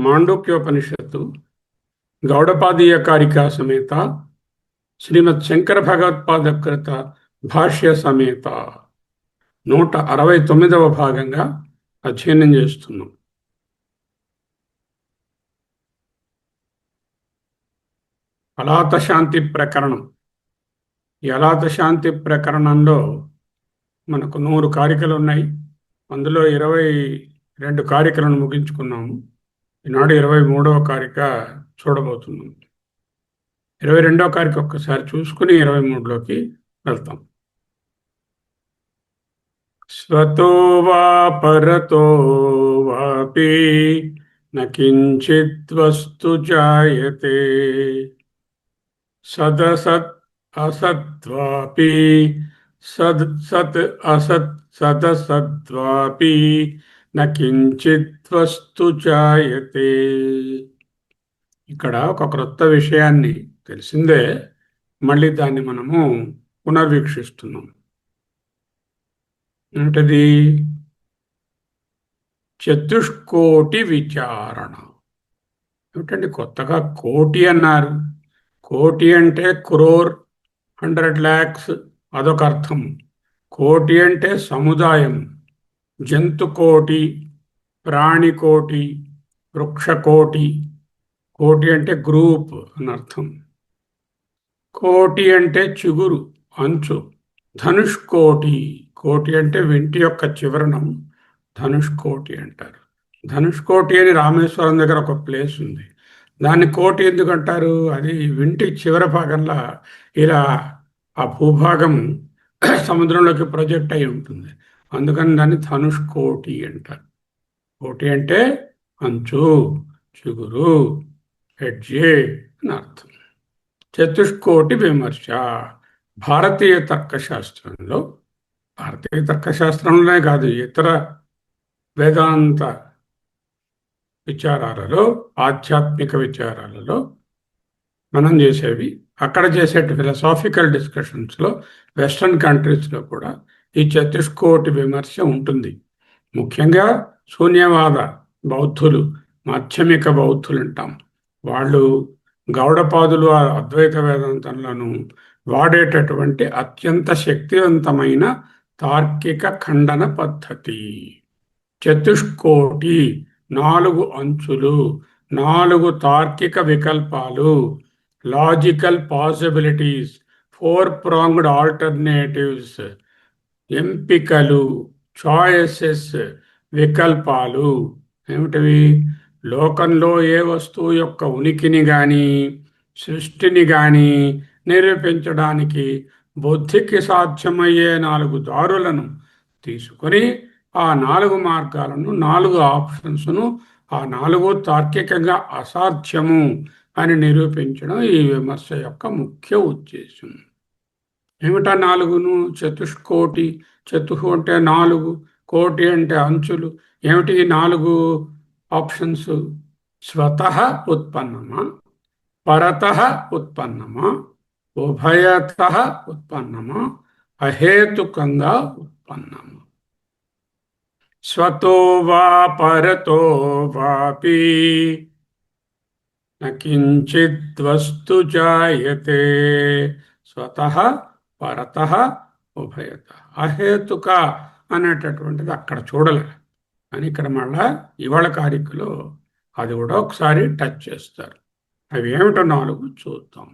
మాండూక్యోపనిషత్తు గౌడపాదీయకారికా సమేత శ్రీమద్ శంకర భగవత్పాదకృత భాష్య సమేత 169వ భాగంగా అధ్యయనం చేస్తున్నాం. అలాతశాంతి ప్రకరణం. ఈ అలాతశాంతి ప్రకరణంలో మనకు 100 కారికలు ఉన్నాయి. అందులో 22 కారికలను ముగించుకున్నాము. ఈనాడు 23వ కారిక చూడబోతున్నాం. 22వ కారిక ఒక్కసారి చూసుకుని 23లోకి వెళ్తాం. స్వతో వా పరతో వాపి నకించిత్ వస్తు జాయతే సదసత్ అసత్వాపి సత్ అసత్ సదసద్వాపి నకించిత్ వస్తు జాయతే. ఇక్కడ ఒక క్రొత్త విషయాన్ని తెలిసిందే, మళ్ళీ దాన్ని మనము పునర్వీక్షిస్తున్నాం. ఏంటది? చతుష్కోటి విచారణ. ఏమిటండి కొత్తగా కోటి అన్నారు? కోటి అంటే క్రోర్, 100 lakhs అదొక అర్థం. కోటి అంటే సముదాయం. జంతుకోటి, ప్రాణికోటి, వృక్షకోటి. కోటి అంటే గ్రూప్ అని అర్థం. కోటి అంటే చిగురు, అంచు. ధనుష్కోటి, కోటి అంటే వింటి యొక్క చివరణం, ధనుష్కోటి అంటారు. ధనుష్కోటి అని రామేశ్వరం దగ్గర ఒక ప్లేస్ ఉంది. దాన్ని కోటి ఎందుకు అంటారు? అది వింటి చివరి భాగంలో ఇలా ఆ భూభాగం సముద్రంలోకి ప్రొజెక్ట్ అయి ఉంటుంది. అందుకని దాన్ని ధనుష్కోటి అంటారు. కోటి అంటే అంచు, చిగురు, హెడ్జే అని అర్థం. చతుష్కోటి విమర్శ. భారతీయ తర్కశాస్త్రంలో, భారతీయ తర్కశాస్త్రంలోనే కాదు, ఇతర వేదాంత విచారాలలో, ఆధ్యాత్మిక విచారాలలో మనం చేసేవి, అక్కడ చేసే ఫిలసాఫికల్ డిస్కషన్స్లో, వెస్ట్రన్ కంట్రీస్లో కూడా ఈ చతుష్కోటి విమర్శ ఉంటుంది. ముఖ్యంగా శూన్యవాద బౌద్ధులు, మాధ్యమిక బౌద్ధులు అంటాం, వాళ్ళు గౌడపాదులు అద్వైత వేదాంతంలోనూ వాడేటటువంటి అత్యంత శక్తివంతమైన తార్కిక ఖండన పద్ధతి. చతుష్కోటి, 4 అంచులు, 4 తార్కిక వికల్పాలు, లాజికల్ పాసిబిలిటీస్, 4-pronged ఆల్టర్నేటివ్స్, ఎంపికలు, చాయిసెస్, వికల్పాలు. ఏమిటవి? లోకంలో ఏ వస్తువు యొక్క ఉనికిని కానీ సృష్టిని కానీ నిరూపించడానికి బుద్ధికి సాధ్యమయ్యే 4 దారులను తీసుకొని ఆ 4 మార్గాలను, 4 ఆప్షన్స్ను, ఆ 4 తార్కికంగా అసాధ్యము అని నిరూపించడం ఈ విమర్శ యొక్క ముఖ్య ఉద్దేశం. ఏమిటా 4ను? చతుష్కోటి. చతుహు అంటే 4, కోటి అంటే అంచులు. ఏమిటి 4 ఆప్షన్స్? స్వతః ఉత్పన్నమా, పరతః ఉత్పన్నమా, ఉభయతః ఉత్పన్నమా, అహేతుకంగా ఉత్పన్నమా. స్వతో వా పరతో వాపి నకించిత్ వస్తు జాయతే. స్వతః, పరతః, ఉభయతః. అహేతుక అనేటటువంటిది అక్కడ చూడలే, అని ఇక్కడ మళ్ళా ఇవాళ కారికలో అది కూడా ఒకసారి టచ్ చేస్తారు. అవి ఏమిటో 4 చూద్దాం.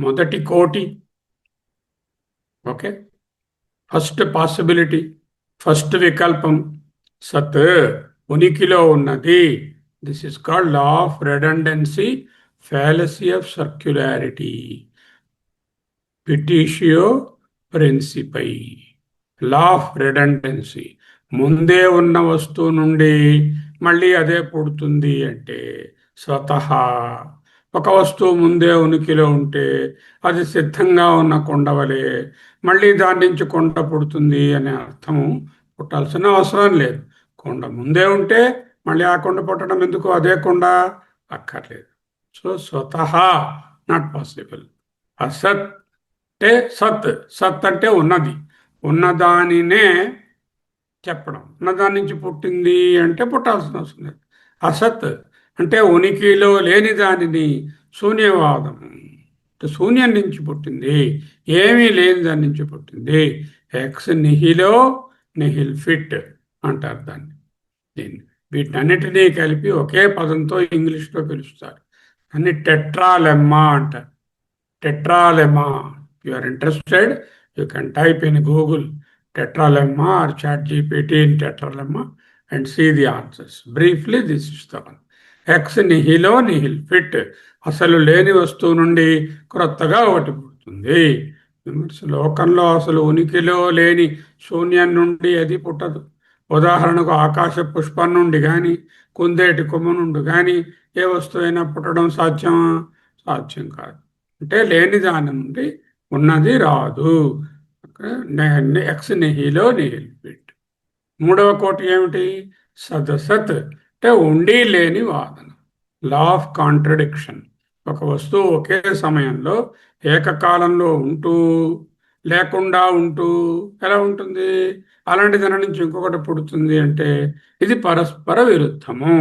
మొదటి కోటి. ఓకే, ఫస్ట్ పాసిబిలిటీ, ఫస్ట్ వికల్పం సత్, ఉనికిలో ఉన్నది. This is called law of redundancy, fallacy of circularity, petitio principii. Law of redundancy, ముందే ఉన్న వస్తువు నుండి మళ్ళీ అదే పుడుతుంది అంటే స్వతహా. ఒక వస్తువు ముందే ఉనికిలో ఉంటే అది సిద్ధంగా ఉన్న కొండవలే మళ్ళీ దాని నుంచి కొండ పుడుతుంది అనే అర్థము పుట్టాల్సిన అవసరం లేదు. కొండ ముందే ఉంటే మళ్ళీ ఆ కొండ పుట్టడం ఎందుకు? అదే కొండ అక్కర్లేదు. సో స్వతహా నాట్ పాసిబుల్. అసత్ అంటే సత్, సత్ అంటే ఉన్నది, ఉన్నదానినే చెప్పడం. ఉన్నదాని నుంచి పుట్టింది అంటే పుట్టాల్సిన అవసరం లేదు. అసత్ అంటే ఉనికిలో లేని దానిని శూన్యవాదం, శూన్యం నుంచి పుట్టింది, ఏమీ లేని దాని నుంచి పుట్టింది. ఎక్స్ నిహిలో నిహిల్ ఫిట్ అంటారు దాన్ని. దీన్ని వీటన్నిటినీ కలిపి ఒకే పదంతో ఇంగ్లీష్లో పిలుస్తారు. అని టెట్రాలెమ్మా అంటారు. Tetralemma. You are interested, you can type in Google tetralemma or ChatGPT in tetralemma and see the answers. Briefly, this is the one. Ex nihilo nihil fit. అసలు లేని వస్తువు నుండి క్రొత్తగా ఒకటి పుడుతుంది. లోకంలో అసలు ఉనికిలో లేని శూన్యం నుండి అది పుట్టదు. ఉదాహరణకు ఆకాశ పుష్పం నుండి కానీ కుందేటి కొమ్మ నుండి కానీ ఏ వస్తువు అయినా పుట్టడం సాధ్యమా? సాధ్యం కాదు. అంటే లేని దాని నుండి ఉన్నది రాదు. Ex nihilo nihil fit. మూడవ కోటి ఏమిటి? సదసత్ అంటే ఉండి లేని వాదన, లా ఆఫ్ కాంట్రడిక్షన్. ఒక వస్తువు ఒకే సమయంలో ఏకకాలంలో ఉంటూ లేకుండా ఉంటూ ఎలా ఉంటుంది? అలాంటి దాని నుంచి ఇంకొకటి పుడుతుంది అంటే ఇది పరస్పర విరుద్ధము,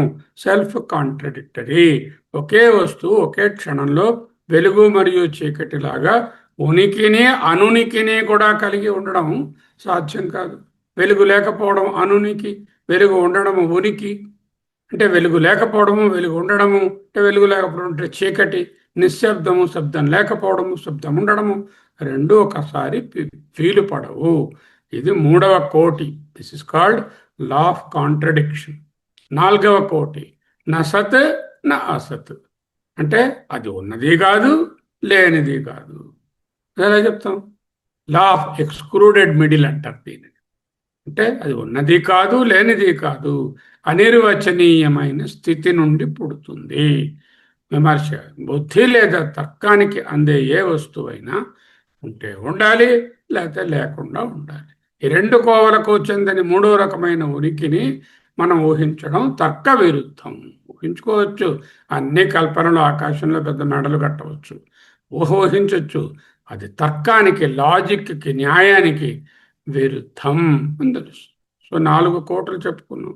సెల్ఫ్ కాంట్రడిక్టరీ. ఒకే వస్తువు ఒకే క్షణంలో వెలుగు మరియు చీకటిలాగా ఉనికిని అనునికిని కూడా కలిగి ఉండడం సాధ్యం కాదు. వెలుగు లేకపోవడం అనునికి, వెలుగు ఉండడము ఉనికి. అంటే వెలుగు లేకపోవడము, వెలుగు ఉండడము. అంటే వెలుగు లేకపోవడం అంటే చీకటి, నిశ్శబ్దము, శబ్దం లేకపోవడము, శబ్దం ఉండడము, రెండు ఒకసారి ఫీలు పడవు. ఇది మూడవ కోటి. This is called law of contradiction. నాలుగవ కోటి నా సత్ నా అసత్. అంటే అది ఉన్నది కాదు, లేనిది కాదు. ఎలా చెప్తాం? లా ఆఫ్ ఎక్స్క్లూడెడ్ మిడిల్ అంటారు దీనిని. అంటే అది ఉన్నది కాదు, లేనిది కాదు, అనిర్వచనీయమైన స్థితి నుండి పుడుతుంది. విమర్శ, బుద్ధి లేదా తర్కానికి అందే ఏ వస్తువైనా ఉంటే ఉండాలి, లేకపోతే లేకుండా ఉండాలి. ఈ రెండు కోవలకు చెందని మూడో రకమైన ఉనికిని మనం ఊహించడం తర్క విరుద్ధం. ఊహించుకోవచ్చు, అన్ని కల్పనలు, ఆకాశంలో పెద్ద మెడలు కట్టవచ్చు, ఊహించవచ్చు. అది తర్కానికి, లాజిక్కి, న్యాయానికి విరుద్ధం అని తెలుసు. సో 4 కోట్లు చెప్పుకున్నాం.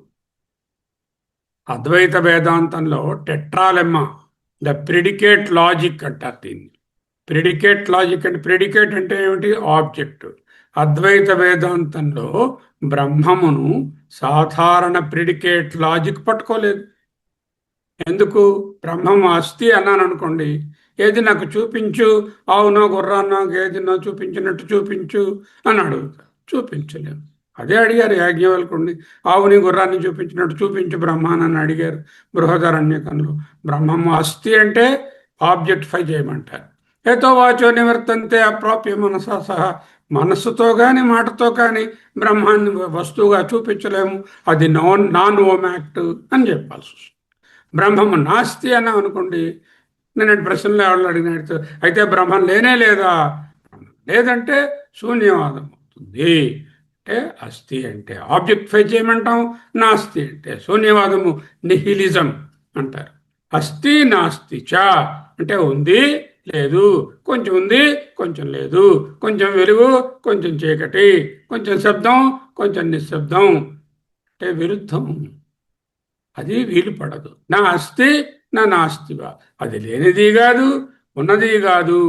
అద్వైత వేదాంతంలో టెట్రాలెమ్మా, ద ప్రిడికేట్ లాజిక్ అంటారు దీన్ని. ప్రిడికేట్ లాజిక్ అంటే, ప్రిడికేట్ అంటే ఏమిటి? ఆబ్జెక్ట్. అద్వైత వేదాంతంలో బ్రహ్మమును సాధారణ ప్రిడికేట్ లాజిక్ పట్టుకోలేదు. ఎందుకు? బ్రహ్మము అస్థి అన్నాను అనుకోండి, ఏది నాకు చూపించు, ఆవునో గుర్రాన్నో గేదెనో చూపించినట్టు చూపించు అని అడుగుతా, చూపించలేము. అదే అడిగారు యాజ్ఞవల్కుడిని, ఆవుని గుర్రాన్ని చూపించినట్టు చూపించు బ్రహ్మానని అడిగారు బృహదారణ్యకంలో. బ్రహ్మము అస్థి అంటే ఆబ్జెక్టిఫై చేయమంటారు. ఏతో వాచో నివర్తంతే అప్రాప్య మనసా సహా. మనస్సుతో కానీ మాటతో కానీ బ్రహ్మాన్ని వస్తువుగా చూపించలేము, అది నాన్ ఓమ్ యాక్ట్ అని చెప్పాల్సి వస్తుంది. బ్రహ్మము నాస్తి అన్నాం అనుకోండి, నేను ప్రశ్నలో ఎవరు అడిగినట్టు, అయితే బ్రహ్మం లేనే లేదా? లేదంటే శూన్యవాదం అవుతుంది. అంటే అస్థి అంటే ఆబ్జెక్టిఫై చేయమంటాం, నాస్తి అంటే శూన్యవాదము, నిహిలిజం అంటారు. అస్థి నాస్తి చ అంటే ఉంది లేదు, కొంచెం ఉంది కొంచెం లేదు, కొంచెం వెలుగు కొంచెం చీకటి, కొంచెం శబ్దం కొంచెం నిశ్శబ్దం. అంటే విరుద్ధం, అది వీలు పడదు. నా అస్థి నా నాస్తివా, అది లేనిది కాదు ఉన్నది కాదు.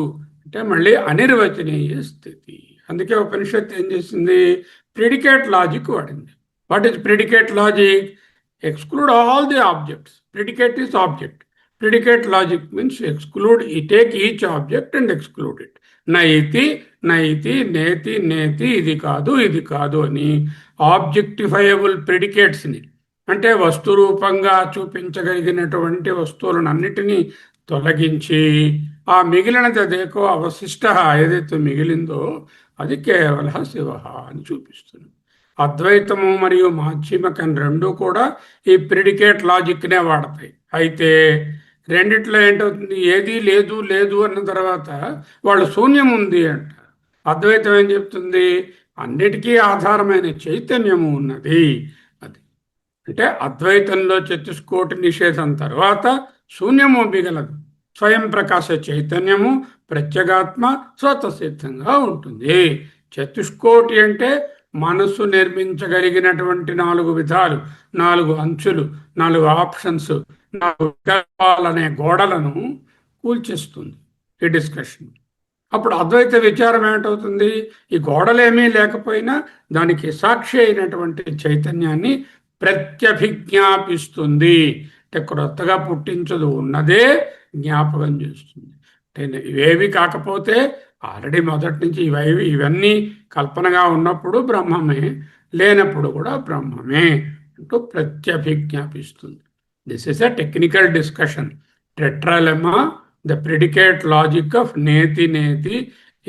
అంటే మళ్ళీ అనిర్వచనీయ స్థితి. అందుకే ఉపనిషత్తు ఏం చేసింది? ప్రిడికేట్ లాజిక్ వాడింది. What is predicate logic? Exclude all the objects. Predicate is object, Predicate logic means exclude, take each object and exclude it. నైతి నైతి నేతి నేతి ఇది కాదు అని ఆబ్జెక్టిఫైయబుల్ ప్రిడికేట్స్ని, అంటే వస్తురూపంగా చూపించగలిగినటువంటి వస్తువులన్నిటినీ తొలగించి ఆ మిగిలినది అదేకో అవశిష్ట ఏదైతే మిగిలిందో అది కేవల శివ అని చూపిస్తుంది. అద్వైతము మరియు మాధ్యమికం రెండు కూడా ఈ ప్రిడికేట్ లాజిక్నే వాడతాయి. అయితే రెండిట్లో ఏంటవుతుంది, ఏది లేదు లేదు అన్న తర్వాత వాళ్ళు శూన్యం ఉంది అంటారు. అద్వైతం ఏం చెప్తుంది, అన్నిటికీ ఆధారమైన చైతన్యము ఉన్నది. అది అంటే అద్వైతంలో చతుష్కోటి నిషేధం తర్వాత శూన్యము మిగలదు. స్వయం ప్రకాశ చైతన్యము ప్రత్యేగాత్మ స్వతసిద్ధంగా ఉంటుంది. చతుష్కోటి అంటే మనసు నిర్మించగలిగినటువంటి 4 విధాలు, 4 అంచులు, 4 ఆప్షన్స్, 4 వికల్పాలనే గోడలను కూల్చేస్తుంది ఈ డిస్కషన్. అప్పుడు అద్వైత విచారం ఏమిటవుతుంది, ఈ గోడలేమీ లేకపోయినా దానికి సాక్షి అయినటువంటి చైతన్యాన్ని ప్రత్యభిజ్ఞాపిస్తుంది. అంటే క్రొత్తగా పుట్టించదు, ఉన్నదే జ్ఞాపకం చేస్తుంది. అంటే ఇవేవి కాకపోతే ఆల్రెడీ మొదటి నుంచి ఇవన్నీ కల్పనగా ఉన్నప్పుడు బ్రహ్మమే, లేనప్పుడు కూడా బ్రహ్మమే అంటూ ప్రత్యభిజ్ఞాపిస్తుంది. This is a technical discussion. Tetralemma, the predicate logic of neti neti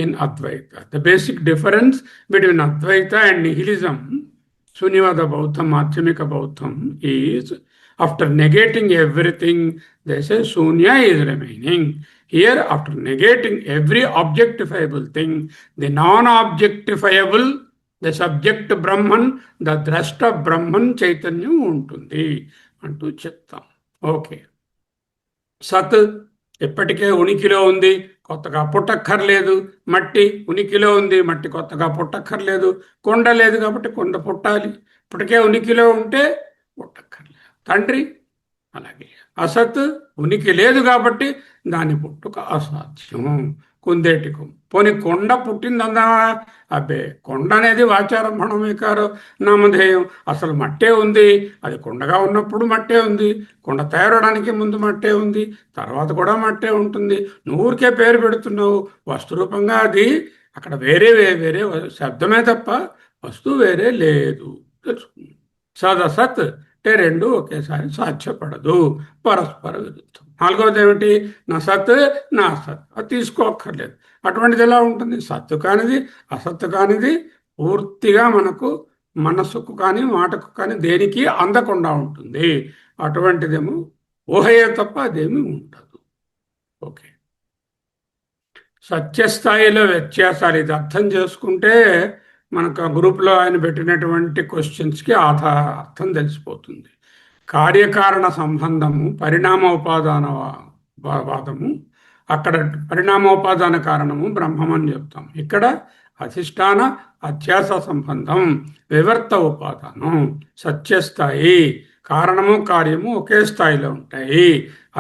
in Advaita. The basic difference between Advaita and nihilism, శూన్యవాద బౌద్ధం, మాధ్యమిక బౌద్ధం, is after negating everything, they say Shunya is remaining. Here, after negating every objectifiable thing, the non-objectifiable, the subject Brahman, the drashta Brahman Chaitanya ఉంటుంది అంటూ చెప్తాం. Okay, సత్ ఎప్పటికే ఉనికిలో ఉంది, కొత్తగా పుట్టక్కర్లేదు. మట్టి ఉనికిలో ఉంది, మట్టి కొత్తగా పుట్టక్కర్లేదు. కొండ లేదు కాబట్టి కొండ పుట్టాలి. ఇప్పటికే ఉనికిలో ఉంటే పుట్టక్కర్లేదు. తండ్రి అలాగే అసత్ ఉనికి లేదు కాబట్టి దాని పుట్టుక అసాధ్యము. కుందేటికు పోని కొండ పుట్టిందన్నావా, అబ్బే కొండ అనేది వాచారంభణం వికారం నామధేయం. అసలు మట్టే ఉంది, అది కొండగా ఉన్నప్పుడు మట్టే ఉంది, కొండ తయారవడానికి ముందు మట్టే ఉంది, తర్వాత కూడా మట్టే ఉంటుంది. నువ్వురికే పేరు పెడుతున్నావు, వస్తురూపంగా అది అక్కడ వేరే వేరే శబ్దమే తప్ప వస్తువు వేరే లేదు. తెలుసుకుంది. సదసత్ అంటే రెండు ఒకేసారి సాధ్యపడదు, పరస్పర విరుద్ధం. 4వది ఏమిటి, నా సత్ నా అసత్, అది తీసుకోక్కర్లేదు. అటువంటిది ఎలా ఉంటుంది, సత్తు కానిది అసత్తు కానిది పూర్తిగా మనకు మనసుకు కానీ మాటకు కానీ దేనికి అందకుండా ఉంటుంది. అటువంటిదేమో ఊహయే తప్ప అదేమీ ఉండదు. ఓకే, సత్యస్థాయిలో వ్యత్యాసాలు ఇది అర్థం చేసుకుంటే మనకు ఆ గ్రూప్లో ఆయన పెట్టినటువంటి క్వశ్చన్స్కి అర్థం తెలిసిపోతుంది. కార్యకారణ సంబంధము, పరిణామోపాదాన వాదము, అక్కడ పరిణామోపాదాన కారణము బ్రహ్మం అని చెప్తాం. ఇక్కడ అధిష్టాన అధ్యాస సంబంధం, వివర్త ఉపాదానం. సత్యస్థాయి కారణము కార్యము ఒకే స్థాయిలో ఉంటాయి.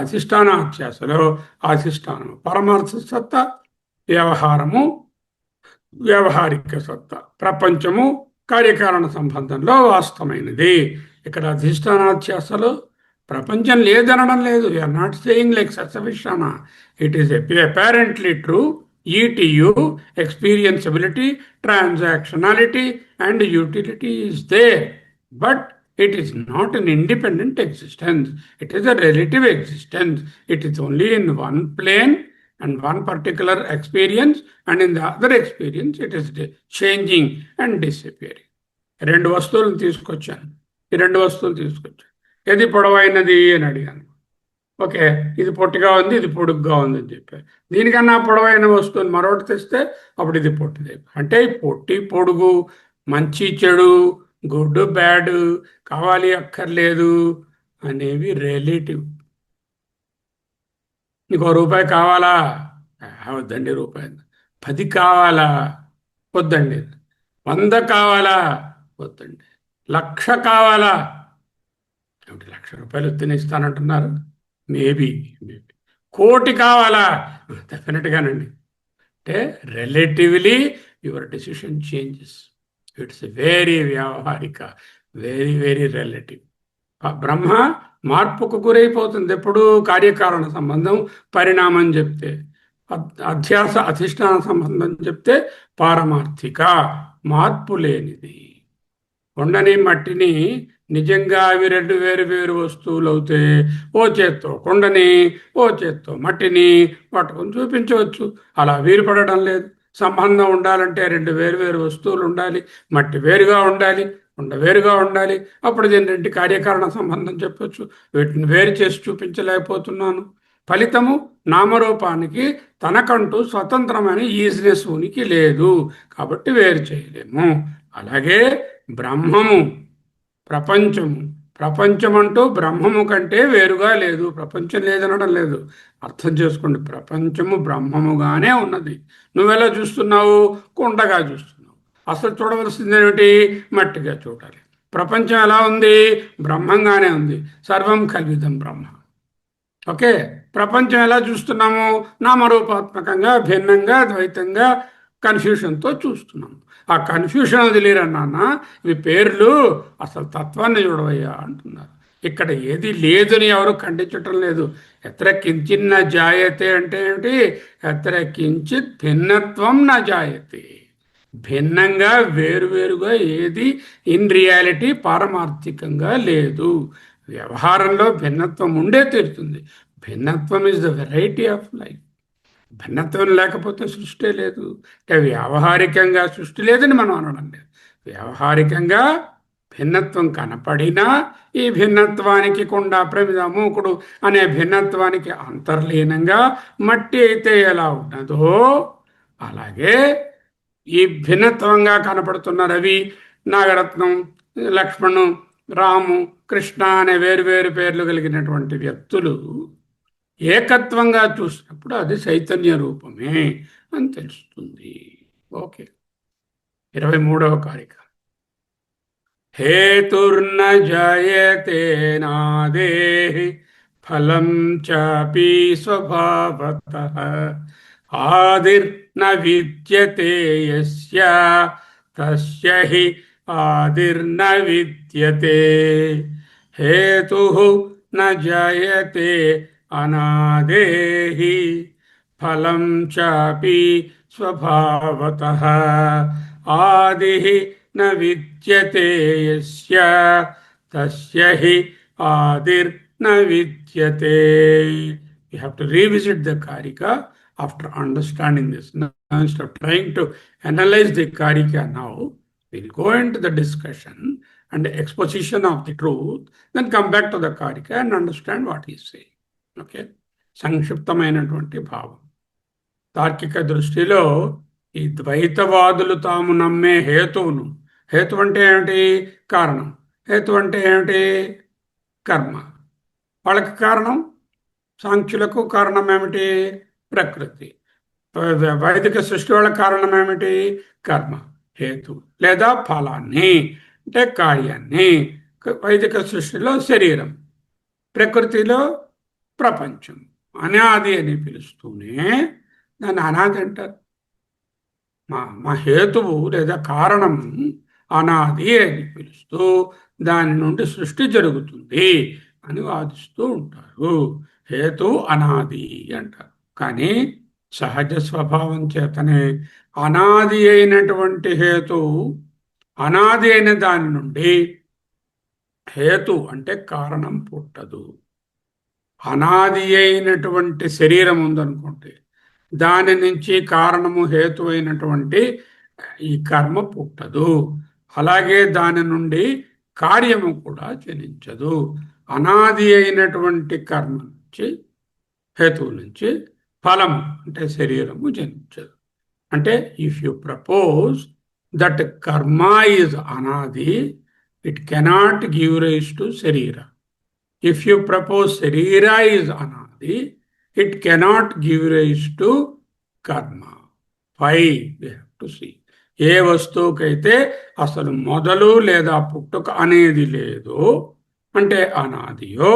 అధిష్టాన అధ్యాసలో అధిష్టానము పరమార్థ సత్తా, వ్యవహారము వ్యవహారిక సత్తా, ప్రపంచము కార్యకారణ సంబంధంలో వాస్తవమైనది. ఇక్కడ అధిష్టానాధ్యాసలో ప్రపంచం లేదనడం లేదు. వీఆర్ నాట్ సేయింగ్ లైక్ సత్సవిషాన. It is apparently true. ETU, experienceability, transactionality and utility is there, but it is not an independent existence. It is a relative existence. It is only in one plane and one particular experience, and in the other experience it is changing and disappearing. 2 వస్తువులను తీసుకొచ్చాను, ఈ 2 వస్తువులు తీసుకొచ్చాను. ఏది పొడవైనది అని అడిగాను. Okay, ఇది పొట్టిగా ఉంది, ఇది పొడుగ్గా ఉంది అని చెప్పారు. దీనికన్నా పొడవైన వస్తువుని మరొకటి తెస్తే అప్పుడు ఇది పొట్టిది. అంటే పొట్టి పొడుగు, మంచి చెడు, గుడ్ బ్యాడ్, కావాలి అక్కర్లేదు అనేవి రిలేటివ్. నీకు ₹1 కావాలా, వద్దండి. రూపాయి 10 కావాలా, వద్దండి. 100 కావాలా, వద్దండి. 1,00,000 కావాలా, ₹1,00,000 తినిస్తానంటున్నారు. మేబీ 1,00,00,000 కావాలా, డెఫినెట్గానండి. అంటే relatively your decision changes. It's very వ్యవహారిక, వెరీ వెరీ రిలేటివ్. ఆ బ్రహ్మ మార్పుకు గురైపోతుంది ఎప్పుడు కార్యకారణ సంబంధం పరిణామం చెప్తే. అధ్యాస అధిష్టాన సంబంధం చెప్తే పారమార్థిక మార్పు లేనిది. కొండని మట్టిని నిజంగా అవి రెండు వేరు వేరు వస్తువులు అవుతే ఓ చేత్తో కొండని ఓ చేత్తో మట్టిని పట్టుకొని చూపించవచ్చు. అలా వీలు పడడం లేదు. సంబంధం ఉండాలంటే రెండు వేరు వేరు వస్తువులు ఉండాలి. మట్టి వేరుగా ఉండాలి, కొండ వేరుగా ఉండాలి. అప్పుడు దీని రెండు కార్యకారణ సంబంధం చెప్పొచ్చు. వీటిని వేరు చేసి చూపించలేకపోతున్నాను. ఫలితము నామరూపానికి తనకంటూ స్వతంత్రమైన ఈజినెస్ ఉనికి లేదు, కాబట్టి వేరు చేయలేము. అలాగే బ్రహ్మము, ప్రపంచము, ప్రపంచమంటూ బ్రహ్మము కంటే వేరుగా లేదు. ప్రపంచం లేదనడం లేదు, అర్థం చేసుకోండి. ప్రపంచము బ్రహ్మముగానే ఉన్నది. నువ్వెలా చూస్తున్నావు? కొండగా చూస్తున్నావు. అసలు చూడవలసింది ఏమిటి? మట్టిగా చూడాలి. ప్రపంచం ఎలా ఉంది? బ్రహ్మంగానే ఉంది. సర్వం కల్విదం బ్రహ్మ. ఓకే, ప్రపంచం ఎలా చూస్తున్నాము? నామరూపాత్మకంగా, భిన్నంగా, ద్వైతంగా, కన్ఫ్యూషన్తో చూస్తున్నాము. ఆ కన్ఫ్యూషన్ వదిలేరా నాన్న, ఇవి పేర్లు, అసలు తత్వాన్ని చూడవయ్యా అంటున్నారు. ఇక్కడ ఏది లేదని ఎవరు ఖండించటం లేదు. ఎత్ర కించిన్న జాయతే అంటే ఏమిటి? ఎత్ర కించిత్ భిన్నత్వం నా జాయతే. భిన్నంగా వేరువేరుగా ఏది ఇన్ రియాలిటీ పారమార్థికంగా లేదు. వ్యవహారంలో భిన్నత్వం ఉండే తీరుతుంది. భిన్నత్వం is the variety of life. భిన్నత్వం లేకపోతే సృష్టి లేదు. అంటే వ్యావహారికంగా సృష్టి లేదని మనం అనడం లేదు. వ్యావహారికంగా భిన్నత్వం కనపడినా ఈ భిన్నత్వానికి కుండ, ప్రమిద, మూకుడు అనే భిన్నత్వానికి అంతర్లీనంగా మట్టి అయితే ఎలా ఉన్నదో అలాగే ఈ భిన్నత్వంగా కనపడుతున్న రవి, నాగరత్నం, లక్ష్మణు, రాము, కృష్ణ అనే వేరు వేరు పేర్లు కలిగినటువంటి వ్యక్తులు ఏకత్వంగా చూసినప్పుడు అది చైతన్య రూపమే అని తెలుస్తుంది. ఓకే, 23వ కారిక. హేతుర్న జాయతే నాదేహి ఫలం చాపి స్వభావతః ఆదిర్న విద్యతే యస్య తస్య హి ఆదిర్న విద్యతే. హేతుః న జాయతే అనాదేహి ఫలం చాపి స్వభావతః ఆదిః న విద్యతే యస్య తస్య హి ఆదిర్న విద్యతే. You have to revisit the Karika after understanding this. Now, instead of trying to analyze the Karika now, we'll go into the discussion and the exposition of the truth, then come back to the Karika and understand what he is saying. Okay, సంక్షిప్తమైనటువంటి భావం. తార్కిక దృష్టిలో ఈ ద్వైతవాదులు తాము నమ్మే హేతువును, హేతు అంటే ఏమిటి? కారణం. హేతు అంటే ఏమిటి? కర్మ. వాళ్ళకి కారణం, సాంఖ్యులకు కారణం ఏమిటి? ప్రకృతి. వైదిక సృష్టి వాళ్ళ కారణం ఏమిటి? కర్మ. హేతు లేదా ఫలాన్ని అంటే కార్యాన్ని. వైదిక సృష్టిలో శరీరం, ప్రకృతిలో ప్రపంచం. అనాది అని పిలుస్తూనే దాన్ని అనాది అంటారు. మా హేతువు లేదా కారణం అనాది అని పిలుస్తూ దాని నుండి సృష్టి జరుగుతుంది అని వాదిస్తూ ఉంటారు. హేతు అనాది అంటారు. కానీ సహజ స్వభావం చేతనే అనాది అయినటువంటి హేతు, అనాది అయిన దాని నుండి హేతు అంటే కారణం పుట్టదు. అనాది అయినటువంటి శరీరం ఉందనుకోండి, దాని నుంచి కారణము హేతు అయినటువంటి ఈ కర్మ పుట్టదు. అలాగే దాని నుండి కార్యము కూడా జనించదు. అనాది అయినటువంటి కర్మ నుంచి, హేతువు నుంచి ఫలము అంటే శరీరము జనించదు. అంటే if you propose that karma is anadi, it cannot give rise to sharira. If you propose Sarira is anadi, it cannot give rise to karma. Why? We have to see. ఏ వస్తువుకైతే అసలు మొదలు లేదా పుట్టుక అనేది లేదో అంటే అనాదియో,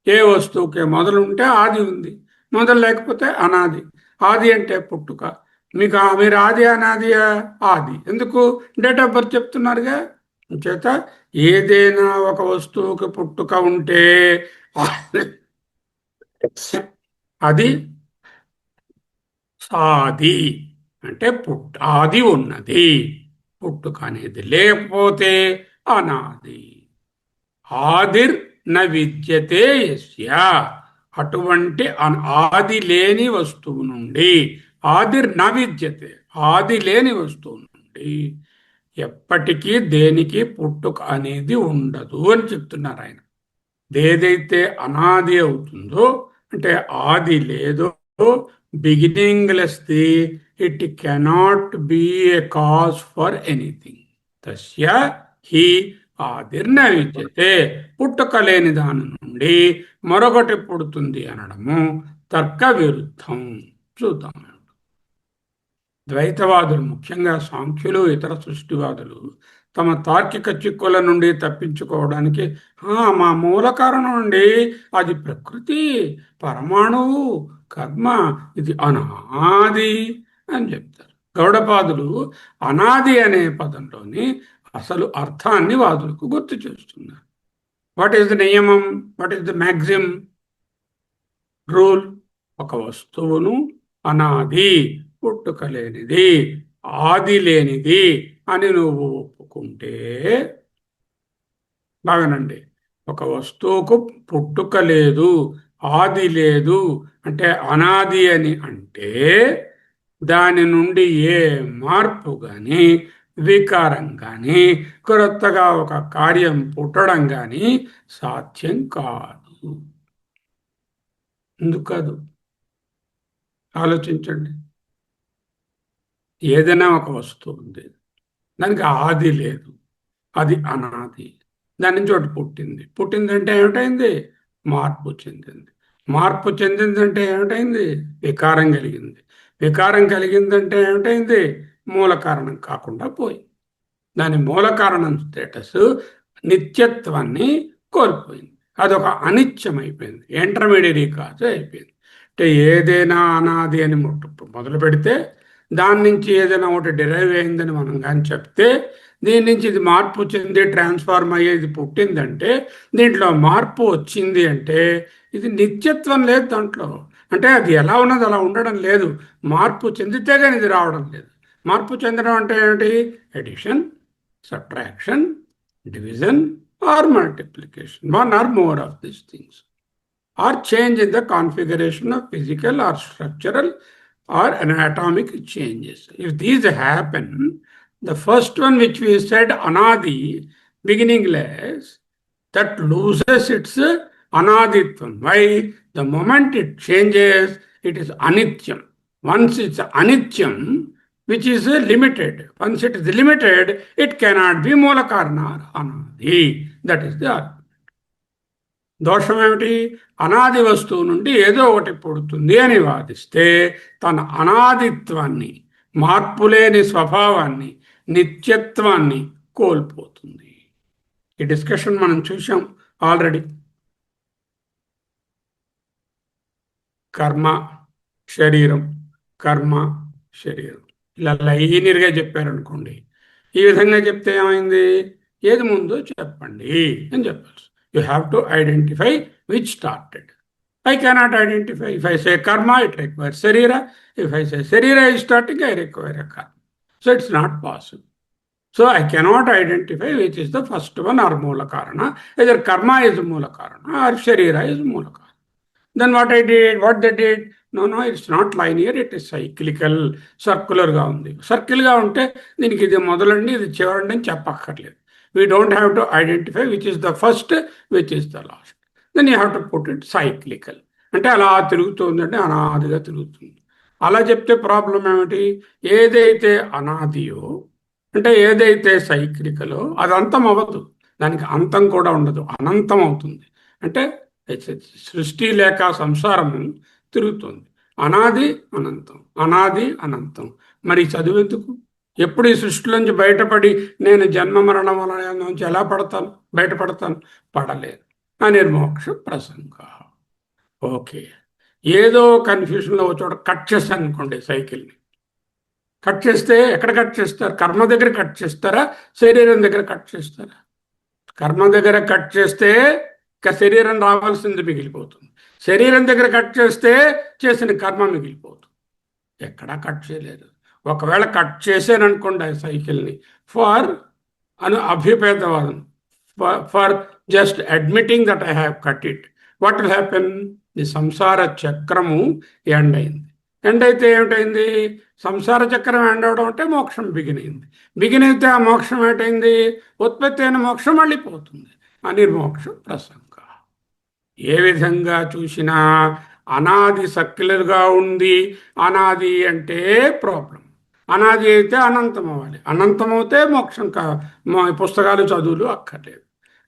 ఏ వస్తువుకే మొదలు ఉంటే ఆది ఉంది, మొదలు లేకపోతే అనాది. ఆది అంటే పుట్టుక. మీరు ఆది అనాదియా? ఆది. ఎందుకు? డేట్ ఆఫ్ బర్త్ చెప్తున్నారుగా. చేత ఏదైనా ఒక వస్తువుకి పుట్టుక ఉంటే అది సాది, అంటే ఆది ఉన్నది. పుట్టుక అనేది లేకపోతే అనాది. ఆదిర్ న విద్యతే యస్య, అటువంటి ఆది లేని వస్తువు నుండి, ఆదిర్ న విద్యతే, ఆది లేని వస్తువు నుండి ఎప్పటికీ దేనికి పుట్టుక అనేది ఉండదు అని చెప్తున్నారు ఆయన. ఏదైతే అనాది అవుతుందో, అంటే ఆది లేదో, beginningless the, it cannot be A cause for anything. తస్య హి ఆదిర్న విద్యతే, పుట్టుక లేని దాని నుండి మరొకటి పుడుతుంది అనడము తర్క విరుద్ధం. చూద్దాం. ద్వైతవాదులు, ముఖ్యంగా సాంఖ్యులు, ఇతర సృష్టివాదులు తమ తార్కిక చిక్కుల నుండి తప్పించుకోవడానికి మా మూల కారణం అండి, అది ప్రకృతి, పరమాణువు, కర్మ, ఇది అనాది అని చెప్తారు. గౌడపాదులు అనాది అనే పదంలోని అసలు అర్థాన్ని వాదులకు గుర్తు చేస్తున్నారు. వాట్ ఈస్ ద నియమం? What is the Maxim rule? ఒక వస్తువును అనాది, పుట్టుక లేనిది, ఆది లేనిది అని నువ్వు ఒప్పుకుంటే, బాగానండి, ఒక వస్తువుకు పుట్టుక లేదు, ఆది లేదు, అంటే అనాది అని అంటే దాని నుండి ఏ మార్పు కానీ, వికారం కానీ, క్రొత్తగా ఒక కార్యం పుట్టడం కానీ సాధ్యం కాదు. ఎందుకు కాదు? ఆలోచించండి. ఏదైనా ఒక వస్తువు ఉంది, దానికి ఆది లేదు, అది అనాది. దాని నుంచి ఒకటి పుట్టింది. పుట్టిందంటే ఏమిటైంది? మార్పు చెందింది. మార్పు చెందిందంటే ఏమిటైంది? వికారం కలిగింది. వికారం కలిగిందంటే ఏమిటైంది? మూల కారణం కాకుండా పోయి, దాని మూల కారణం స్టేటస్ నిత్యత్వాన్ని కోల్పోయింది. అదొక అనిత్యం అయిపోయింది, ఇంటర్మీడియరీ కాజ్ అయిపోయింది. అంటే ఏదైనా అనాది అని మొదలు పెడితే దాని నుంచి ఏదైనా ఒకటి డిరైవ్ అయిందని మనం కానీ చెప్తే, దీని నుంచి ఇది మార్పు చెంది ట్రాన్స్ఫార్మ్ అయ్యేది పుట్టిందంటే, దీంట్లో మార్పు వచ్చింది అంటే ఇది నిత్యత్వం లేదు దాంట్లో. అంటే అది ఎలా ఉన్నది అలా ఉండడం లేదు, మార్పు చెందితే కానీ ఇది రావడం లేదు. మార్పు చెందడం అంటే ఏమిటి? Addition, subtraction, division or multiplication, one or more of these things, or change in the configuration of physical or structural or anatomic changes. If these happen, the first one which we said, anadi, beginningless, that loses its anaditvam. Why? The moment it changes, it is anityam. Once it's anityam, which is limited, once it is limited, it cannot be mulakarana or anadi. That is the argument. దోషం ఏమిటి? అనాది వస్తువు నుండి ఏదో ఒకటి పుడుతుంది అని వాదిస్తే తన అనాదిత్వాన్ని, మార్పులేని స్వభావాన్ని, నిత్యత్వాన్ని కోల్పోతుంది. ఈ డిస్కషన్ మనం చూసాం ఆల్రెడీ. కర్మ, శరీరం, కర్మ, శరీరం, ఇలా లైనియర్గా చెప్పారనుకోండి. ఈ విధంగా చెప్తే ఏమైంది? ఏది ముందో చెప్పండి అని చెప్పాల్సి. You have to identify which started. I cannot identify. If I say karma, it requires sarira. If I say sarira is starting, I require a karma. So it's not possible. So I cannot identify which is the first one or moola karana. Either karma is moola karana or sharira is moola karana. Then what I did, what they did? No, it's not linear, it is cyclical, circular గా ఉంది. Circle గా ఉంటే దీనికి ఇది మొదలండి, ఇది చివరండి అని చెప్పక్కర్లేదు. We don't have to identify which is the first, which is the last. Then you have to put it cyclical. అంటే అలా తిరుగుతుంది, అంటే అనాదిగా తిరుగుతుంది. అలా చెప్తే ప్రాబ్లం ఏమిటి? ఏదైతే అనాదియో, అంటే ఏదైతే సైక్లికలో, అది అంతం అవ్వదు, దానికి అంతం కూడా ఉండదు, అనంతం అవుతుంది. అంటే సృష్టి లేక సంసారము తిరుగుతుంది. అనాది అనంతం, అనాది అనంతం. మరి చదువెందుకు? ఎప్పుడు ఈ సృష్టిలోంచి బయటపడి నేను జన్మ మరణం నుంచి ఎలా పడతాను, బయటపడతాను? పడలేదు. అనిర్మోక్ష ప్రసంగ. ఓకే, ఏదో కన్ఫ్యూషన్లో చోట కట్ చేశాను అనుకోండి సైకిల్ని, కట్ చేస్తే ఎక్కడ కట్ చేస్తారు? కర్మ దగ్గర కట్ చేస్తారా, శరీరం దగ్గర కట్ చేస్తారా? కర్మ దగ్గర కట్ చేస్తే ఇక శరీరం రావాల్సింది మిగిలిపోతుంది. శరీరం దగ్గర కట్ చేస్తే చేసిన కర్మ మిగిలిపోతుంది. ఎక్కడా కట్ చేయలేదు. ఒకవేళ కట్ చేశాననుకోండి ఆ సైకిల్ని ఫర్ అభ్యుపేతవాదం, for just admitting that I have cut it, what will happen? The సంసార చక్రము ఎండ్ అయింది. ఎండ్ అయితే ఏమిటైంది? సంసార చక్రం ఎండ్ అవడం అంటే మోక్షం బిగిన్ అయింది. బిగిన్ అయితే ఆ మోక్షం ఏంటైంది? ఉత్పత్తి అయిన మోక్షం మళ్ళీ పోతుంది. అనిర్మోక్షం ప్రసంగ. ఏ విధంగా చూసినా అనాది సర్క్యులర్గా ఉంది. అనాది అంటే ప్రాబ్లం. అనాది అయితే అనంతం అవ్వాలి. అనంతం అవుతే మోక్షం పుస్తకాలు చదువులు అక్కర్లేదు.